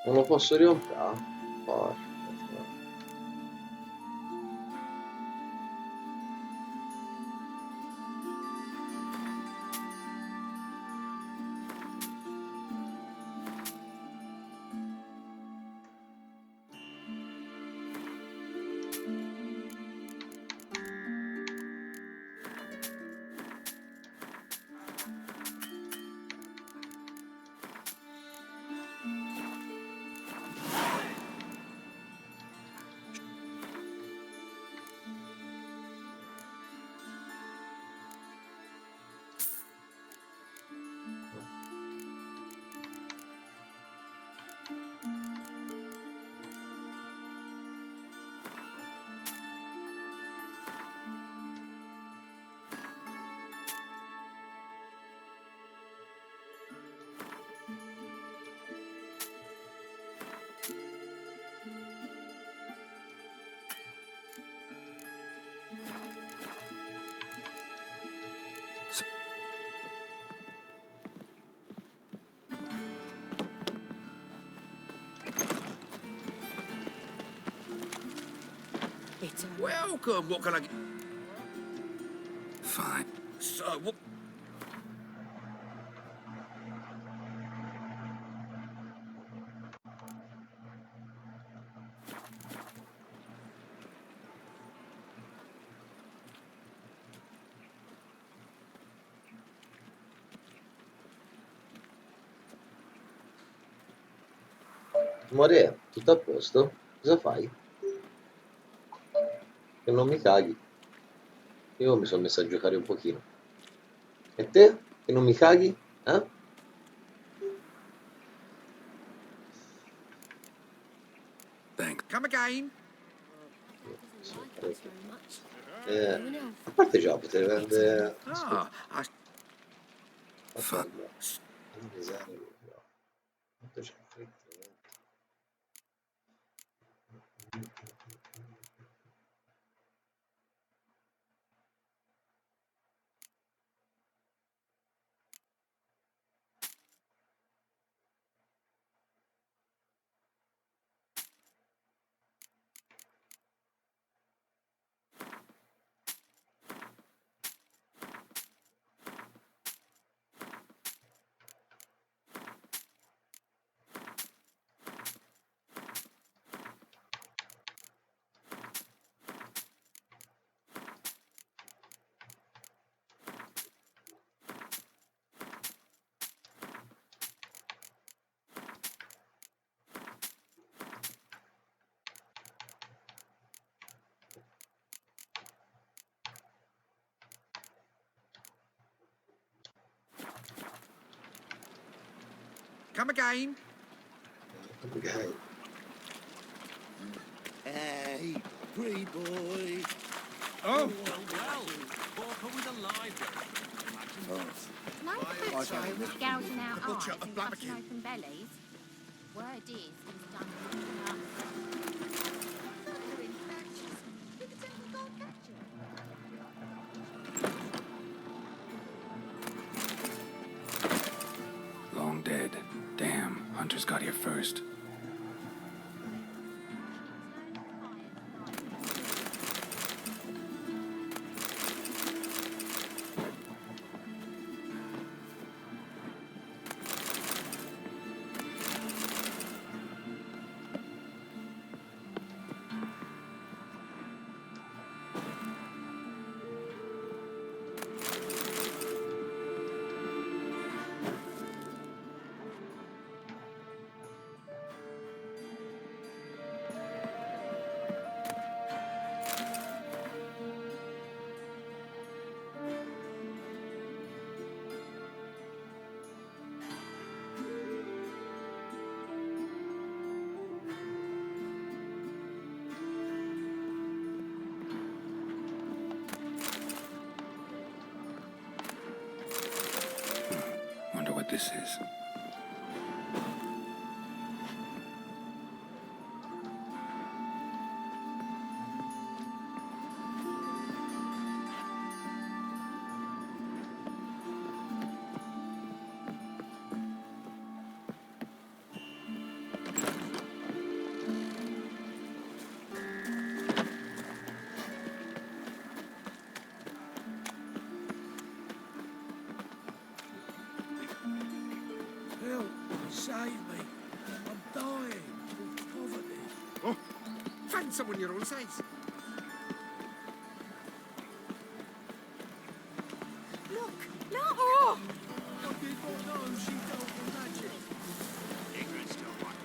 Non lo posso ricomprare? Porca. Welcome, what can I get? Fine. So, what? Memoria, tutto a posto? Cosa fai? Che non mi caghi. Io mi sono messo a giocare un pochino. E te? Che non mi caghi? Eh? Thanks. Come again? A parte già, potevi prendere... Ah, Fuck. Quanto c'è fritto, eh? come again? Okay. Hey, pretty boy. Oh! Pauper with a library. Like the butcher who was gouging out The butcher eyes of and Blabberkin. cutting open bellies. Word is he's done with us. Long dead. Damn, Hunter's got here first. Wonder what this is. Help, save me. I'm dying of poverty. Oh, find someone your own size. Look! Look! Oh! I did not know she dealt with magic. Ignorance still one.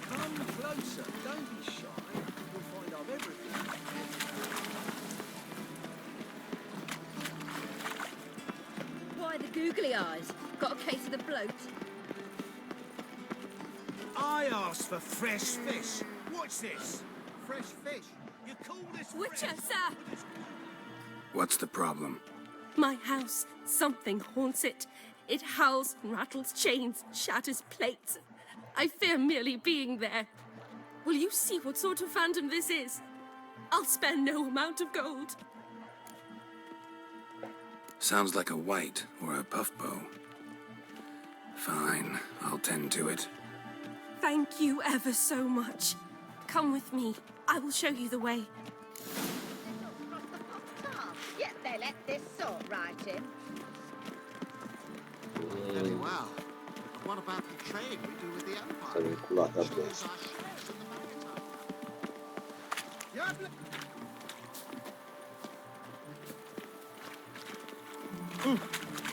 Come closer. Don't be shy. You'll find I've everything. Why the googly eyes? Got a case of the bloat? I asked for fresh fish. What's this? Fresh fish. You call this Witcher, sir! What's the problem? My house. Something haunts it. It howls, rattles chains, shatters plates. I fear merely being there. Will you see what sort of phantom this is? I'll spare no amount of gold. Sounds like a white or a puff bow. Fine, I'll tend to it. Thank you ever so much. Come with me. I will show you the way. Yet they let this sort right in. Very well. And what about the trade we do with the Empire? Sono inculata a Show voi. us our shares in the Mercantile.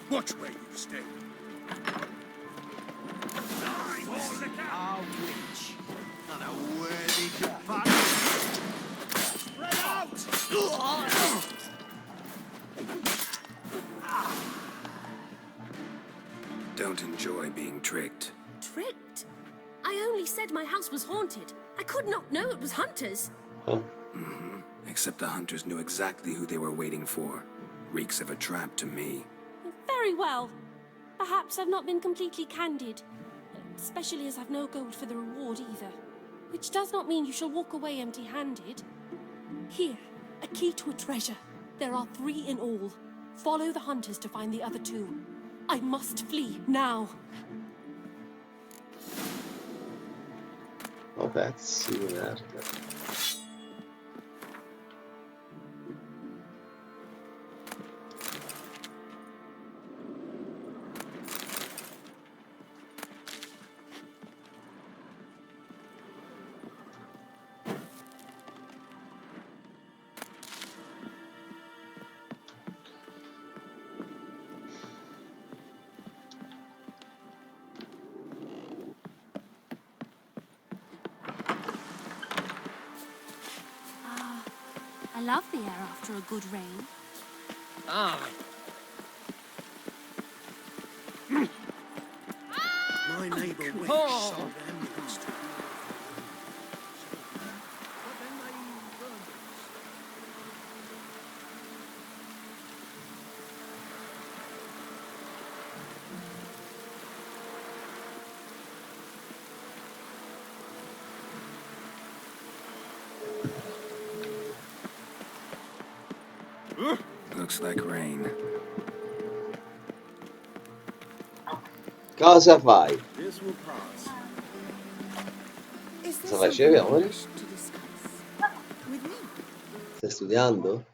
Watch where you step. A witch. Unworthy companion. Spread out! Don't enjoy being tricked. Tricked? I only said my house was haunted. I could not know it was hunters. Except the hunters knew exactly who they were waiting for. Reeks of a trap to me. Very well. Perhaps I've not been completely candid. Especially as I've no gold for the reward either. Which does not mean you shall walk away empty-handed. Here, a key to a treasure. There are 3 in all. Follow the hunters to find the other 2. I must flee now. Oh, pezzi di merda. I love the air after a good rain. My neighbour Witch sold emeralds to me. But then they burned us. Looks like rain. Cosa fai? This will pass. Cosa facevi, amore? Stai studiando?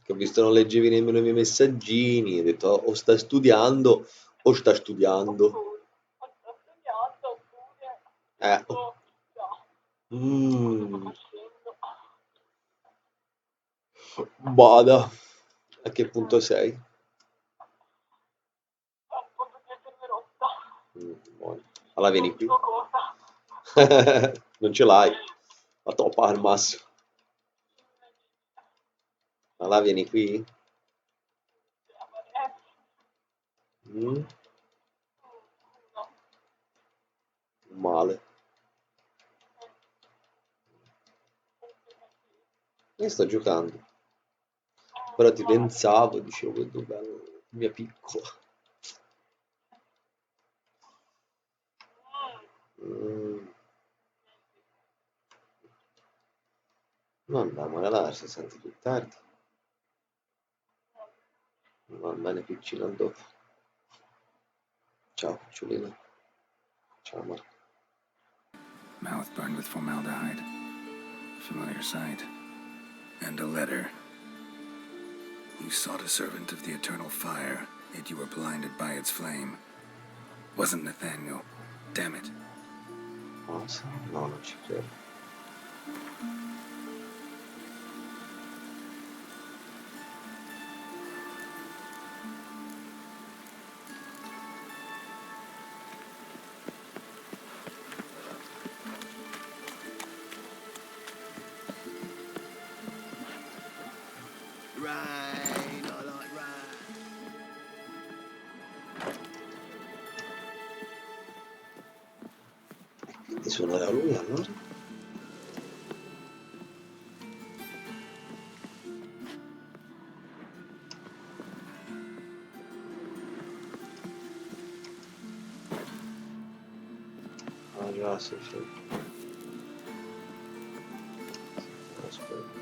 Che ho visto non leggevi nemmeno i miei messaggini. Ho detto o stai studiando o sta studiando. Bada. A che punto sei? Buono. Allora vieni qui. Non ce l'hai. La toppa al massimo. Allora vieni qui. Male. Io sto giocando. Però ti pensavo, dicevo, che bello, mia piccola. Non andiamo a calare, si sente più tardi. Va bene, piccino, al dopo. Ciao, Giulina. Ciao, Marco. Mouth burned with formaldehyde. Familiar sight. And a letter. You sought a servant of the eternal fire, yet you were blinded by its flame. Wasn't Nathaniel. Damn it. Cosa? No, non ci credo. Rain, I like rain. Quindi suonerà lui allora? Ah già, sì, sì. Aspetta.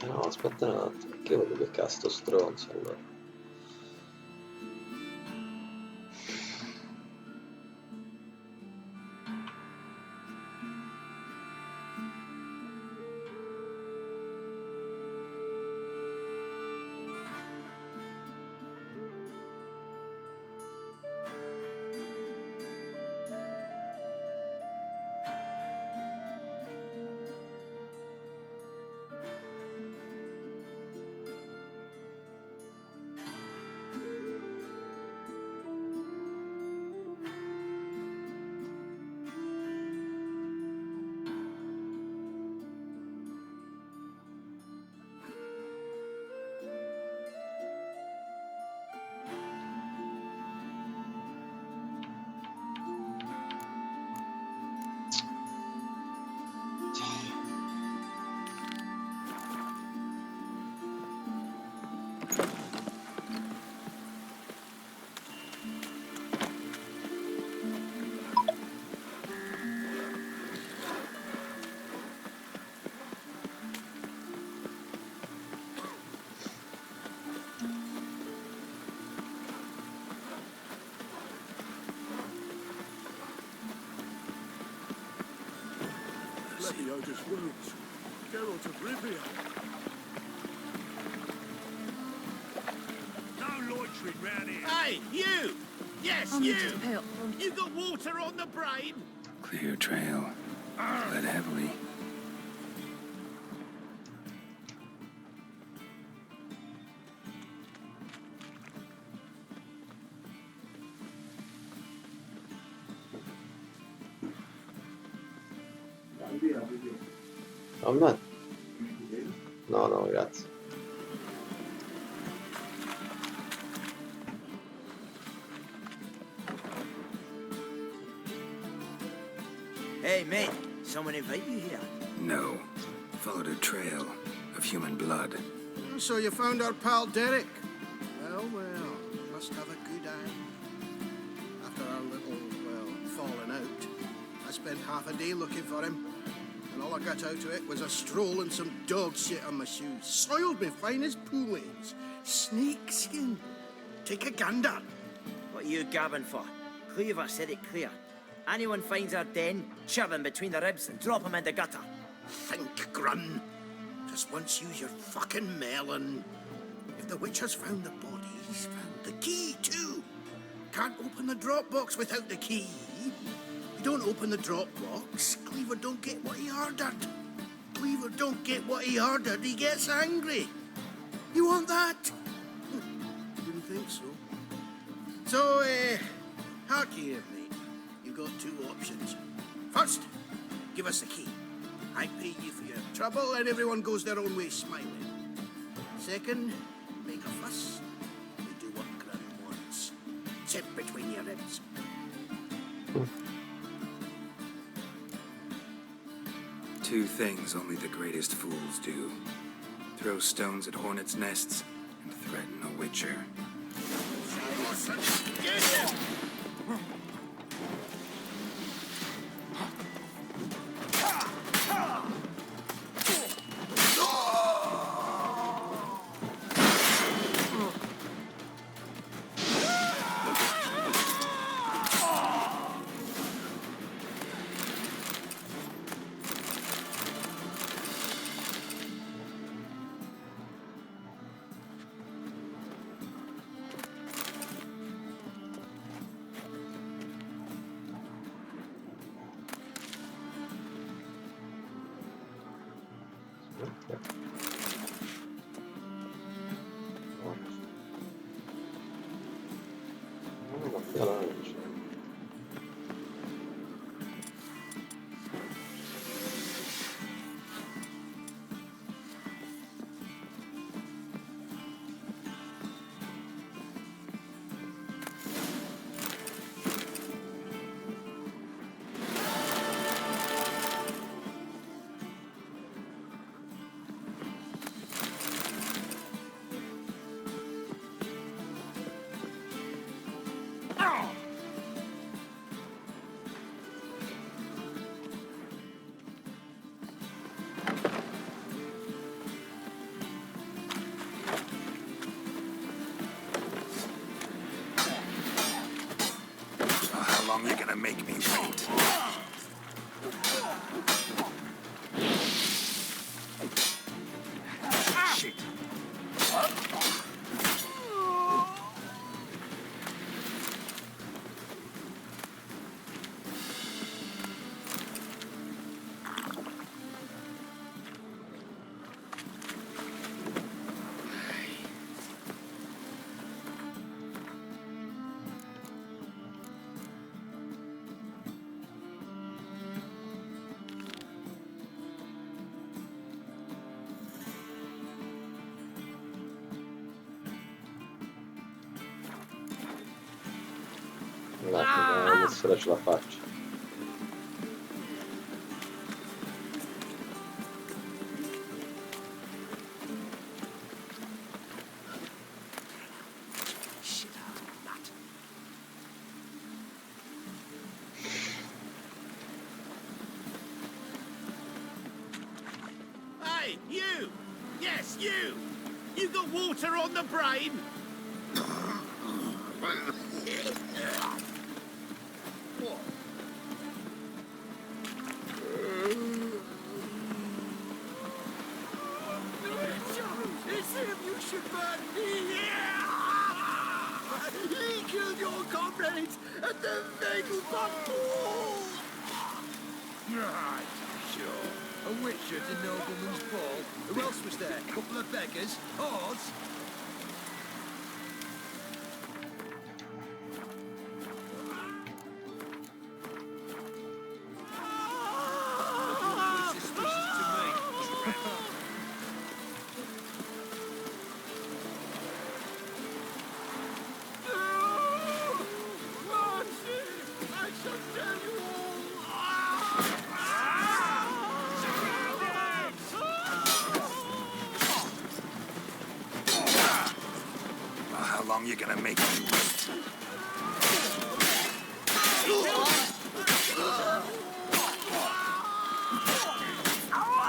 No, aspetta un attimo, perché voglio beccare sto stronzo allora. the ogre's wounds. Geralt of Rivia. No loitering round here. Hey, you! Yes, I'll you! need you to pay up front. You got water on the brain? Clear trail. Tread heavily. I'm not. No, no, grazie. Hey, mate. Someone invite you here? No. Followed a trail of human blood. So you found our pal Derek? Well, well, must have a good eye. After our little, well, falling out, I spent half a day looking for him. And all I got out of it was a stroll and some dog shit on my shoes. Soiled me fine as poolings. Snake skin. Take a gander. What are you gabbing for? Cleaver said it clear. Anyone finds our den, shove him between the ribs and drop him in the gutter. Think, Grun. Just once use your fucking melon. If the witch has found the body, he's found the key too. Can't open the drop box without the key. You don't open the drop box, Cleaver don't get what he ordered. Cleaver don't get what he ordered, he gets angry. You want that? Didn't think so. So, hark here, mate. You've got two options. First, give us the key. I pay you for your trouble and everyone goes their own way smiling. Second, make a fuss. We do what Grun wants. Sit between your ribs. Two things only the greatest fools do. Throw stones at hornets' nests and threaten a witcher. Get him! How long are you gonna make me wait? Shit. Un attimo, adesso ora ce la faccio. Hey, you! Yes, you! You got water on the brain? What? Shepard! He killed your comrades at the fatal pool! Right, sure. A witch at a nobleman's ball. Who else was there? A couple of beggars? Whores? How long you gonna make me wait?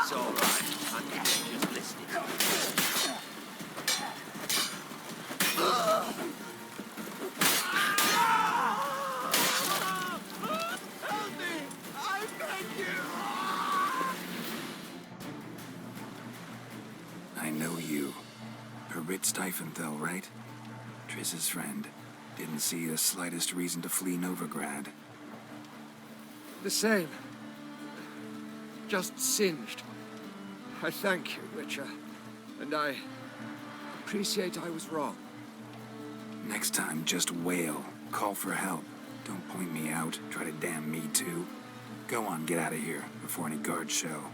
It's all right. I'm just listening. Help me! I beg you! I know you. Ritz Diefenthal, right? Triss's friend. Didn't see the slightest reason to flee Novigrad. The same. Just singed. I thank you, Witcher. And I appreciate I was wrong. Next time, just wail. Call for help. Don't point me out. Try to damn me too. Go on, get out of here before any guards show.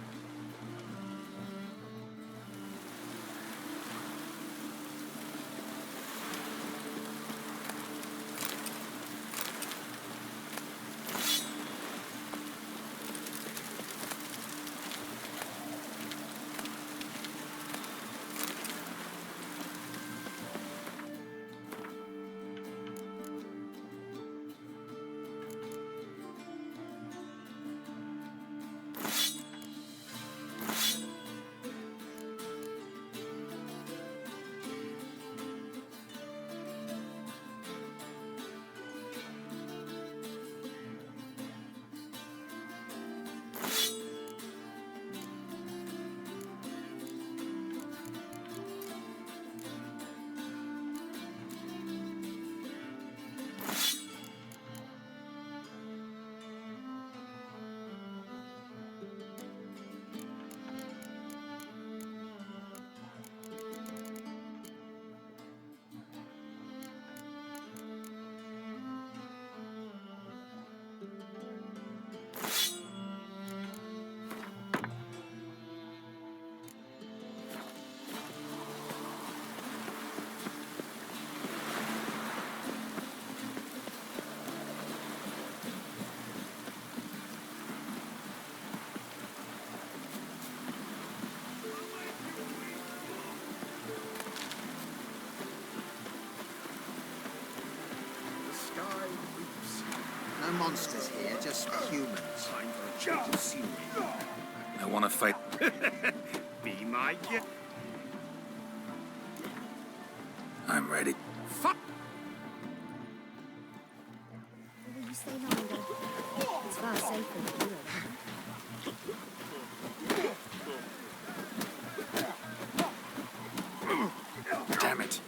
No monsters here, just humans. Time for a change of scenery. I want to fight. Be my guest. I'm ready. Fuck! Will you stay longer? It's far safer than you Damn it.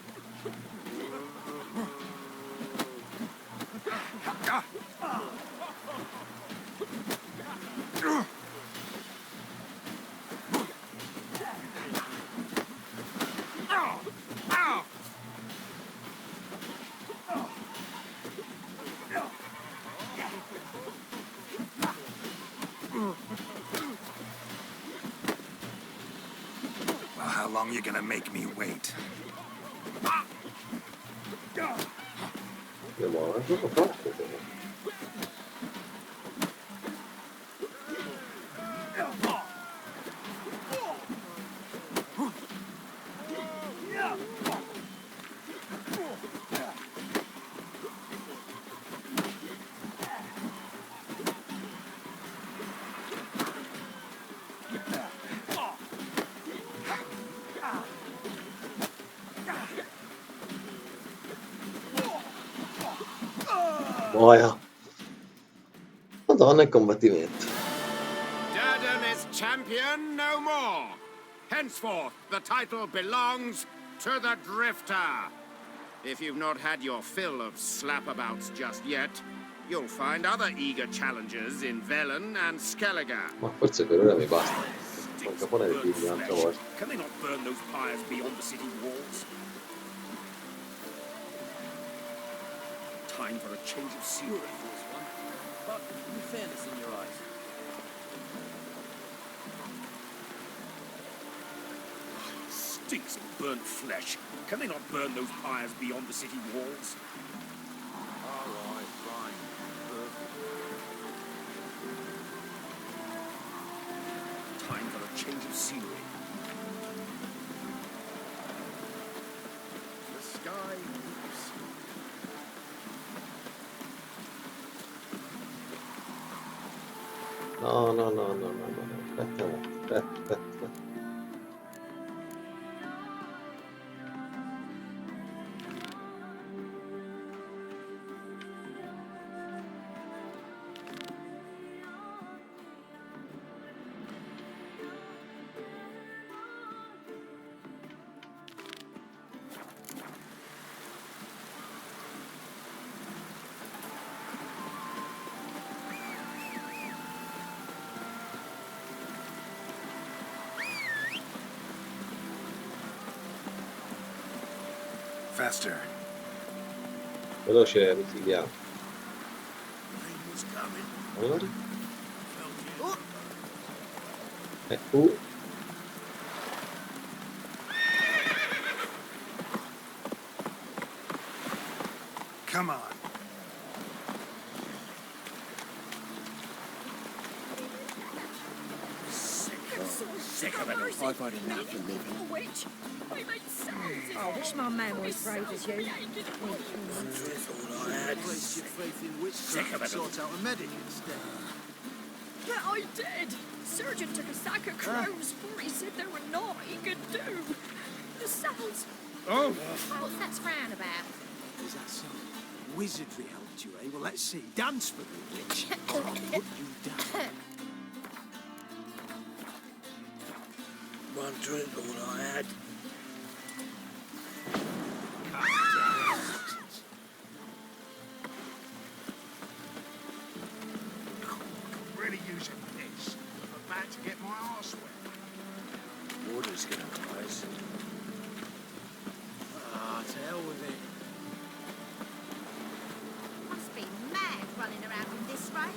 Well, how long you gonna make me wait? Andiamo avanti, ho fatto. Boia. Madonna il combattimento. Durden is champion no more. Henceforth, the title belongs to the Drifter. If you've not had your fill of slapabouts just yet, you'll find other eager challengers in Velen and Skellige. Ma forse per ora mi basta. Sono capone di dirmi un'altra volta. Can they not burn those pyres beyond the city walls? Time for a change of scenery for this one. But with fairness in your eyes. Stinks of burnt flesh. Can they not burn those pyres beyond the city walls? All right, fine. Time for a change of scenery. The sky is... No, no, no, no, no, no. Aspetta. Faster. Veloce, micidiale. Allora? Come on. Sick of it. I've had enough of living. Witch! I made sounds. I wish my man was brave as you. Sick of it. Sort out a medic instead. But I did. Surgeon took a sack of crows for he said there were naught he could do. The sounds. Oh! What's that frown about? Is that some wizardry helped you, eh? Well, let's see. Dance for me, witch. Or I'll put you down. One drink, all I had. Really using this. I'm about to get my arse wet. Water's gonna rise. Ah, to hell with it. Must be mad running around in this rain.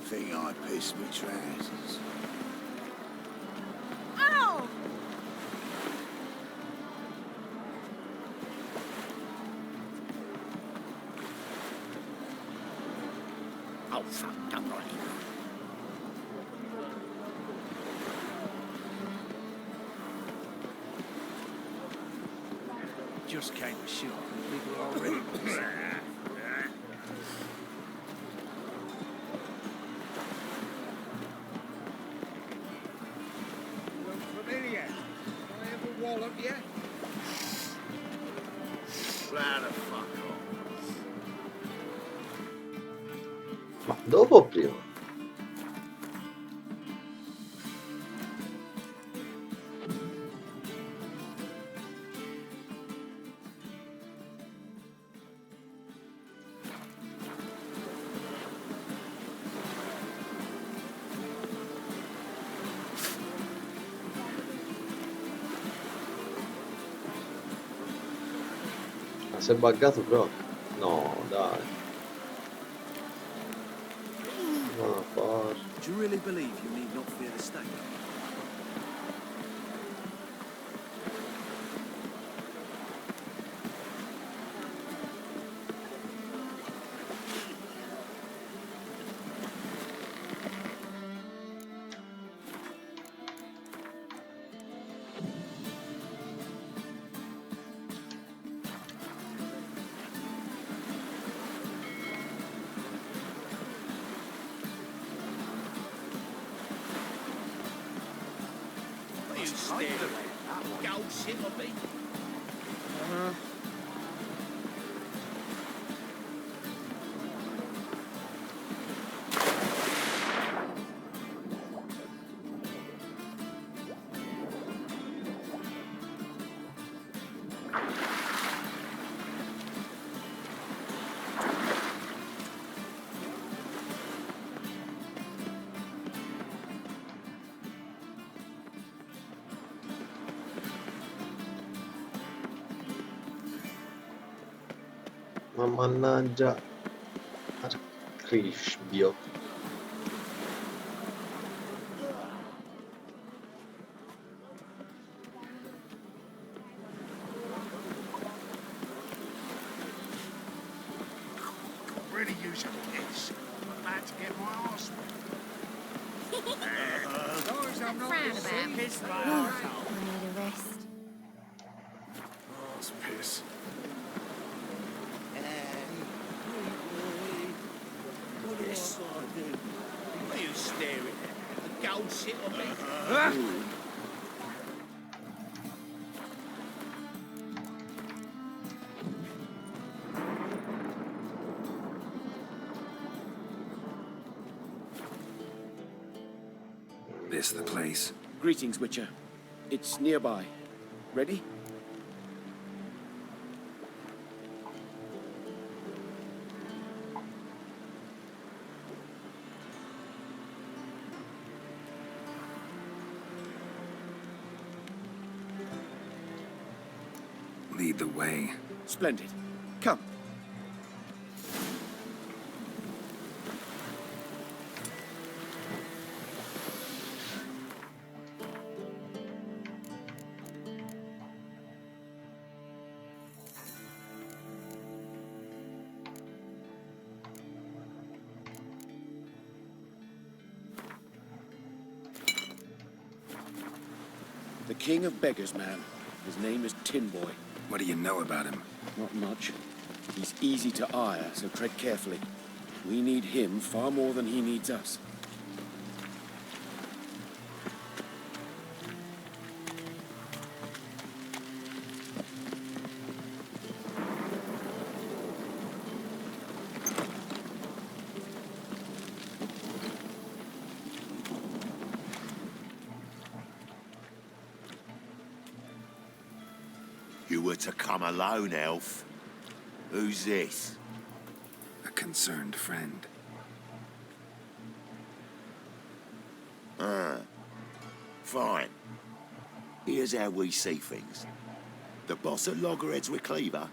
Think I pissed me trousers. Ow! Oh, fuck, don't worry. Just came ashore. People are already... Familiar. I ever wallop yet? Right the fuck off. Ma dopo o prima? Ma si è buggato proprio? No, dai. Ma porca. Do you really believe you need not fear the snake? staring at? Go sit a bit. Ma mannaggia Arcrispio. Really use a piss. I'm about to get my arse Piss my arse out. I need a rest. Arse piss. What are you staring at? Go sit a bit. This the place? Greetings, Witcher. It's nearby. Ready? Lead the way. Splendid. Come. The king of beggars, man. His name is Tin Boy. What do you know about him? Not much. He's easy to ire, so tread carefully. We need him far more than he needs us. You were to come alone, elf. Who's this? A concerned friend. Fine. Here's how we see things. The boss at Loggerheads with Cleaver,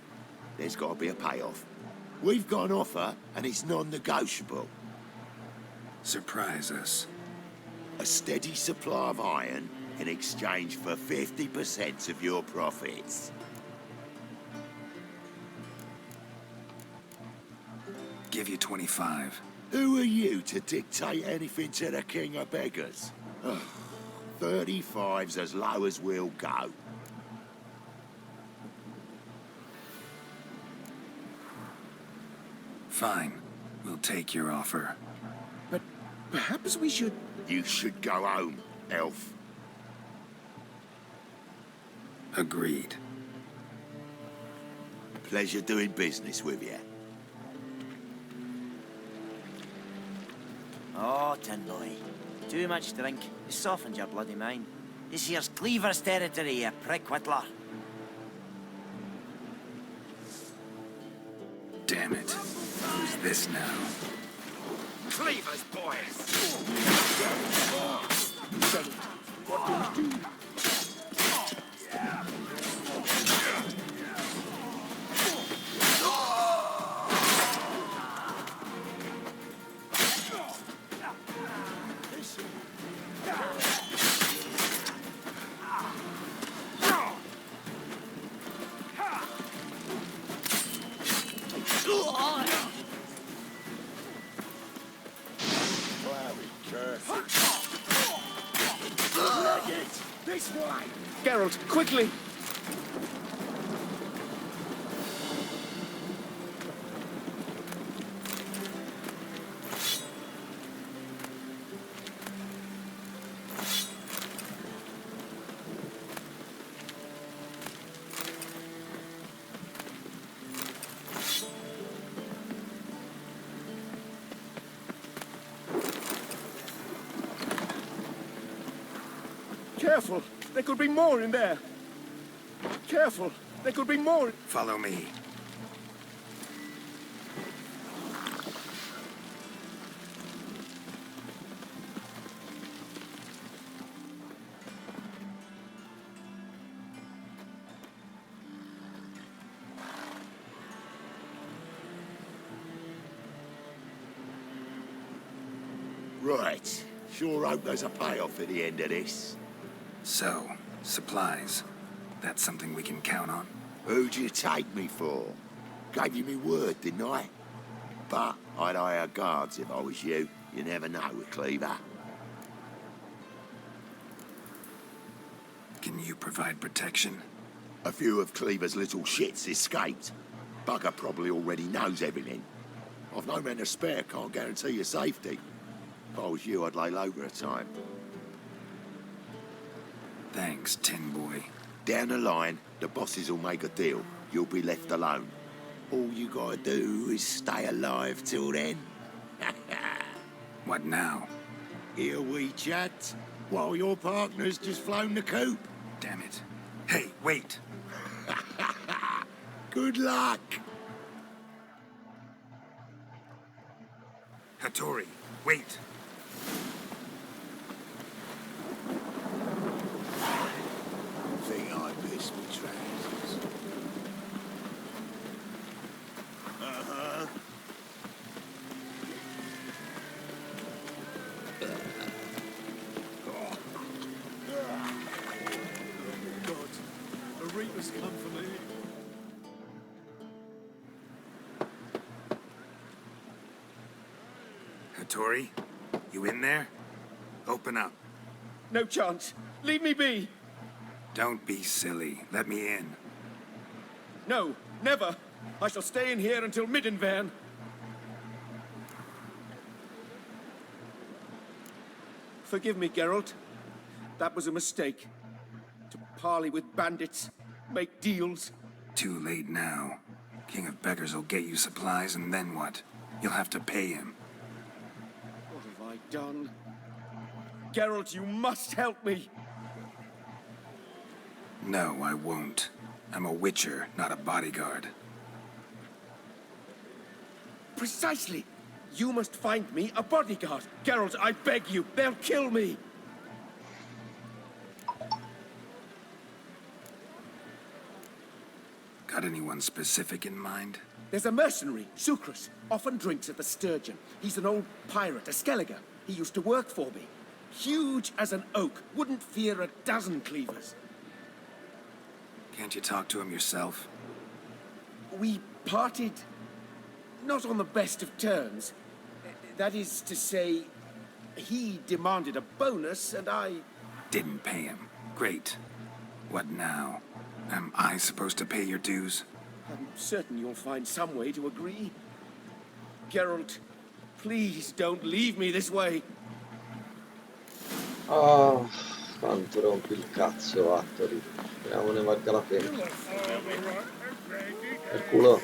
there's got to be a payoff. We've got an offer, and it's non-negotiable. Surprise us. A steady supply of iron in exchange for 50% of your profits. Give you 25. Who are you to dictate anything to the king of beggars? 35's as low as we'll go. Fine. We'll take your offer. But perhaps we should... You should go home, elf. Agreed. Pleasure doing business with you. Oh, Tin Boy. Too much drink. You softened your bloody mind. This here's Cleaver's territory, you prick whittler. Damn it. Who's this now? Cleaver's boys. What do we do? This way! Geralt, quickly! Careful, there could be more in there. Careful, there could be more. Follow me. Right. Sure hope there's a payoff at the end of this. So, supplies. That's something we can count on? Who'd you take me for? Gave you me word, didn't I? But I'd hire guards if I was you. You never know with Cleaver. Can you provide protection? A few of Cleaver's little shits escaped. Bugger probably already knows everything. I've no men to spare, can't guarantee your safety. If I was you, I'd lay low for a time. Thanks, Tin Boy. Down the line, the bosses will make a deal. You'll be left alone. All you gotta do is stay alive till then. What now? Here we chat, while your partner's just flown the coop. Damn it. Hey, wait! Good luck! Hattori, wait! Think I missed my trousers. Uh-huh. God, the Reapers come for me. Hattori, you in there? Open up. No chance. Leave me be. Don't be silly. Let me in. No, never. I shall stay in here until Middenvern. Forgive me, Geralt. That was a mistake. To parley with bandits, make deals. Too late now. King of Beggars will get you supplies, and then what? You'll have to pay him. What have I done? Geralt, you must help me. No, I won't. I'm a witcher, not a bodyguard. Precisely. You must find me a bodyguard. Geralt, I beg you, they'll kill me. Got anyone specific in mind? There's a mercenary, Sucrus, often drinks at the Sturgeon. He's an old pirate, a Skelliger. He used to work for me. Huge as an oak, wouldn't fear a dozen cleavers. Can't you talk to him yourself? We parted not on the best of terms. That is to say, he demanded a bonus and I... Didn't pay him. Great. What now? Am I supposed to pay your dues? I'm certain you'll find some way to agree. Geralt, please don't leave me this way. Ah, quanto rompi il cazzo, Hattori. Speriamo ne valga la pena. Il culo.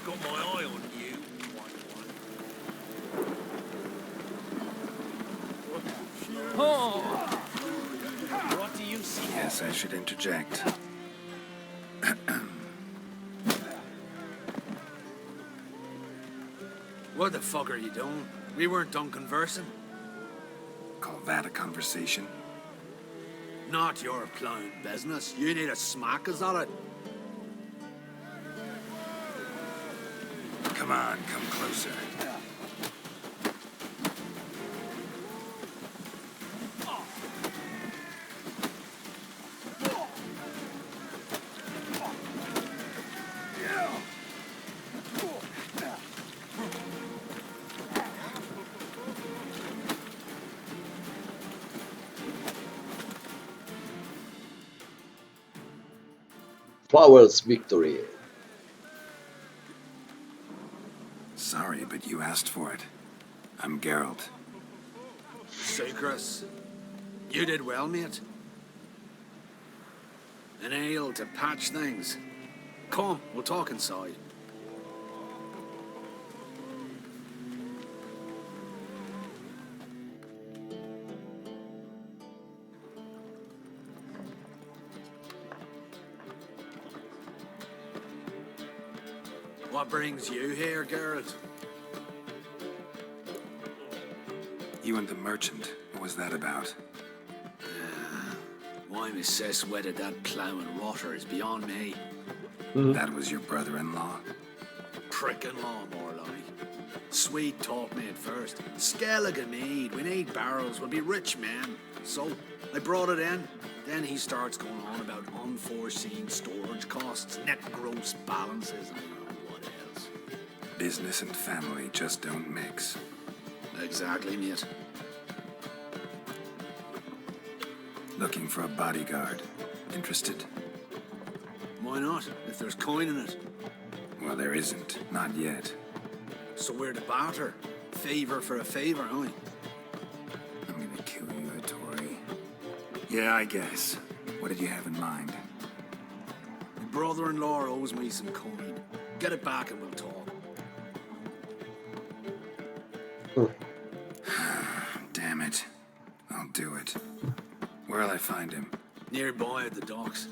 Got my eye on you. Oh! What do you see? Yes, I should interject. What the fuck are you doing? We weren't done conversing. Call that a conversation? Not your clown business. You need a smack us at it. Come on, come closer. Flowers victory. Sorry, but you asked for it. I'm Geralt. Sucrus, you did well, mate. An ale to patch things. Come, we'll talk inside. What brings you here, Geralt? You and the merchant, what was that about? Why Miss Cess wedded that ploughing rotter is beyond me. That was your brother-in-law? Prick-in-law, more like. Swede taught me at first. Skellige mead, we need barrels, we'll be rich men. So, I brought it in. Then he starts going on about unforeseen storage costs, net gross balances, and what else. Business and family just don't mix. Exactly, mate. Looking for a bodyguard. Interested? Why not, if there's coin in it? Well, there isn't. Not yet. So we're to barter. Favor for a favor, aren't we? I'm gonna kill you, Ettore. Yeah, I guess. What did you have in mind? My brother-in-law owes me some coin. Get it back and we'll talk. Damn it. I'll do it. Where'll I find him? Nearby at the docks.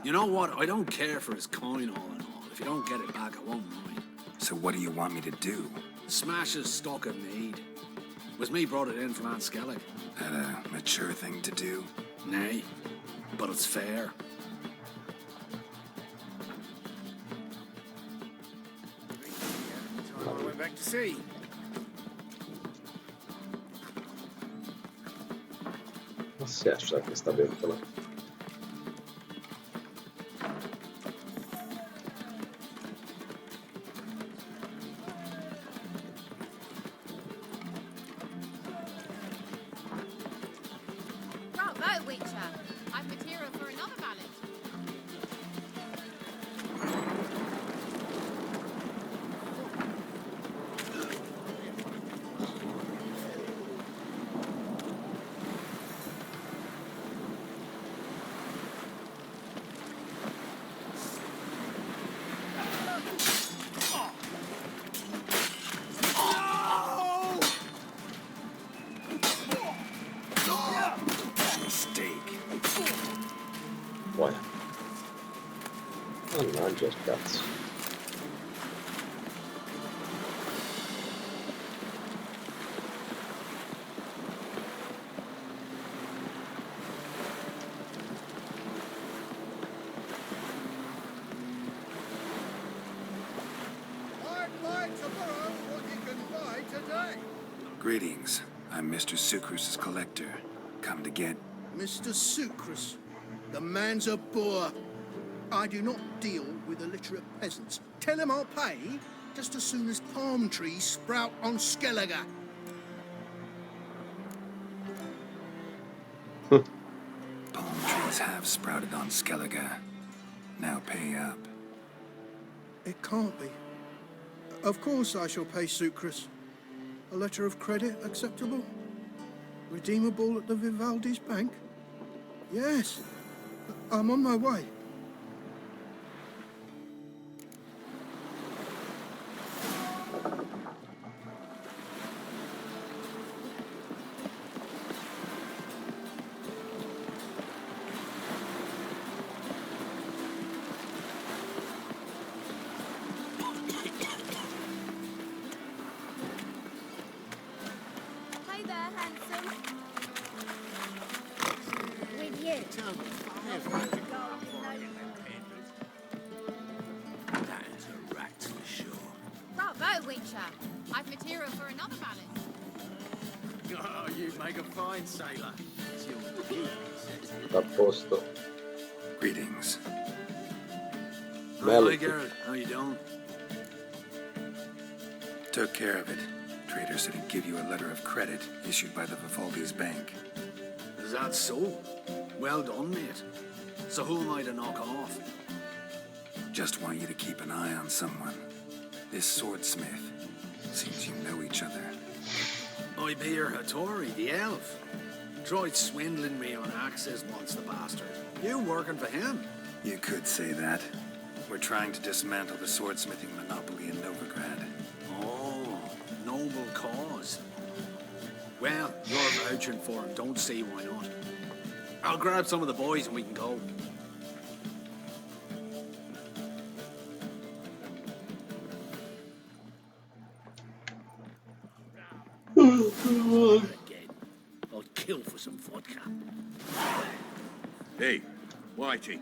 You know what? I don't care for his coin all in all. If you don't get it back, I won't mind. So what do you want me to do? Smash his stock of mead. Was me brought it in from Aunt Skellig. That a mature thing to do? Nay, but it's fair. I went back to sea. Ma si esce questa pentola. Bravo, Witcher. I've material for another ballad. Buona. Mannaggia il cazzo. I'd like to borrow what you can buy today. Greetings. I'm Mr. Sucrus's collector. Come to get... Mr. Sucrus, the man's a boor. I do not deal with illiterate peasants. Tell him I'll pay just as soon as palm trees sprout on Skellige. Palm trees have sprouted on Skellige. Now pay up. It can't be. Of course I shall pay Sucrus. A letter of credit acceptable? Redeemable at the Vivaldi's bank? Yes. I'm on my way. Hey there, handsome. With you. That is a rat for sure. Bravo, Witcher. I've material for another ballad. Oh, you make a fine sailor. A posto. Greetings. Bello. Hi, Geralt. How you doing? Took care of it. Trader said he'd give you a letter of credit issued by the Vivaldi's bank. Is that so? Well done, mate. So who am I to knock off? Just want you to keep an eye on someone. This swordsmith. Seems you know each other. I be your Hattori, the elf. Tried swindling me on access once, the bastard. You working for him? You could say that. We're trying to dismantle the swordsmithing monopoly in Novigrad. Oh, noble cause. Well, you're vouching for him. Don't see why not. I'll grab some of the boys and we can go. Again. I'd kill for some vodka. Hey, Whitey.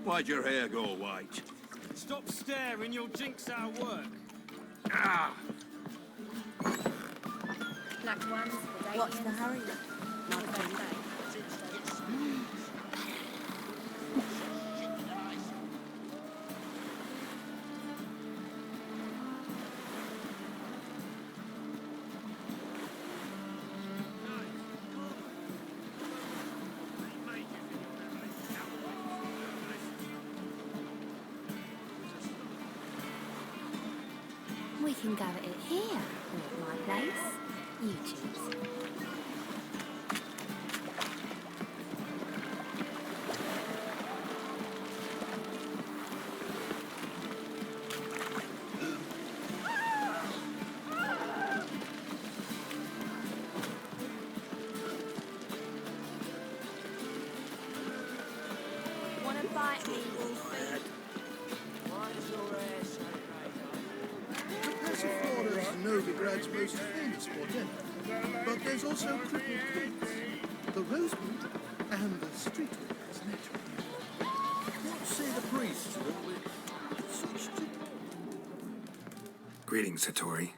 Why'd your hair go white? Stop staring, you'll jinx our work. Ah! Black ones. What's the hurry? We can go at it here, or at my place. You choose. Wanna bite me, Professor Florida's Novigrad's most famous spot ever. But there's also crippled creeks, the Rosewood, and the street walkers, naturally. What say the priests to all this? Such to... Greetings, Hattori.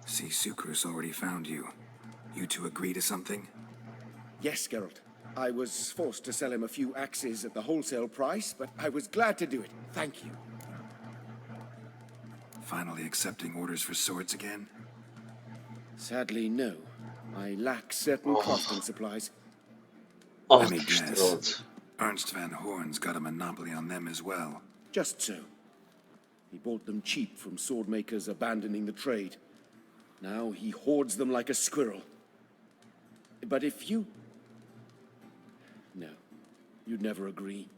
See, Sucrus already found you. You two agree to something? Yes, Geralt. I was forced to sell him a few axes at the wholesale price, but I was glad to do it. Thank you. Finally accepting orders for swords again? Sadly, no. I lack certain crafting supplies. Let me guess. Ernst van Horn's got a monopoly on them as well. Just so. He bought them cheap from sword makers abandoning the trade. Now he hoards them like a squirrel. But if you... No, you'd never agree.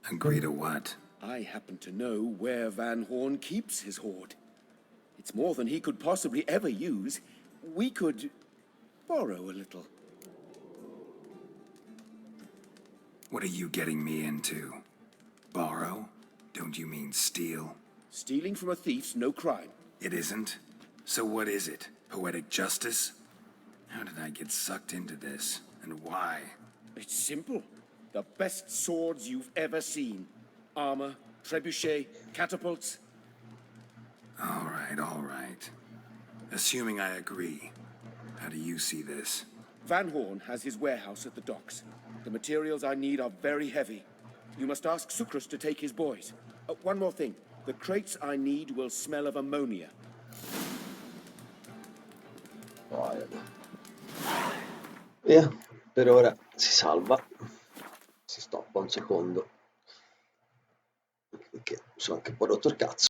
Agree to what? I happen to know where Van Horn keeps his hoard. It's more than he could possibly ever use. We could borrow a little. What are you getting me into? Borrow? Don't you mean steal? Stealing from a thief's no crime. It isn't? So what is it? Poetic justice? How did I get sucked into this? And why? It's simple. The best swords you've ever seen. Armor, trebuchet, catapults. All right. Assuming I agree, how do you see this? Van Horn has his warehouse at the docks. The materials I need are very heavy. You must ask Sucrus to take his boys. One more thing. The crates I need will smell of ammonia. Via, per ora si salva. Si stoppa un secondo. Che sono anche un po' rotto il cazzo.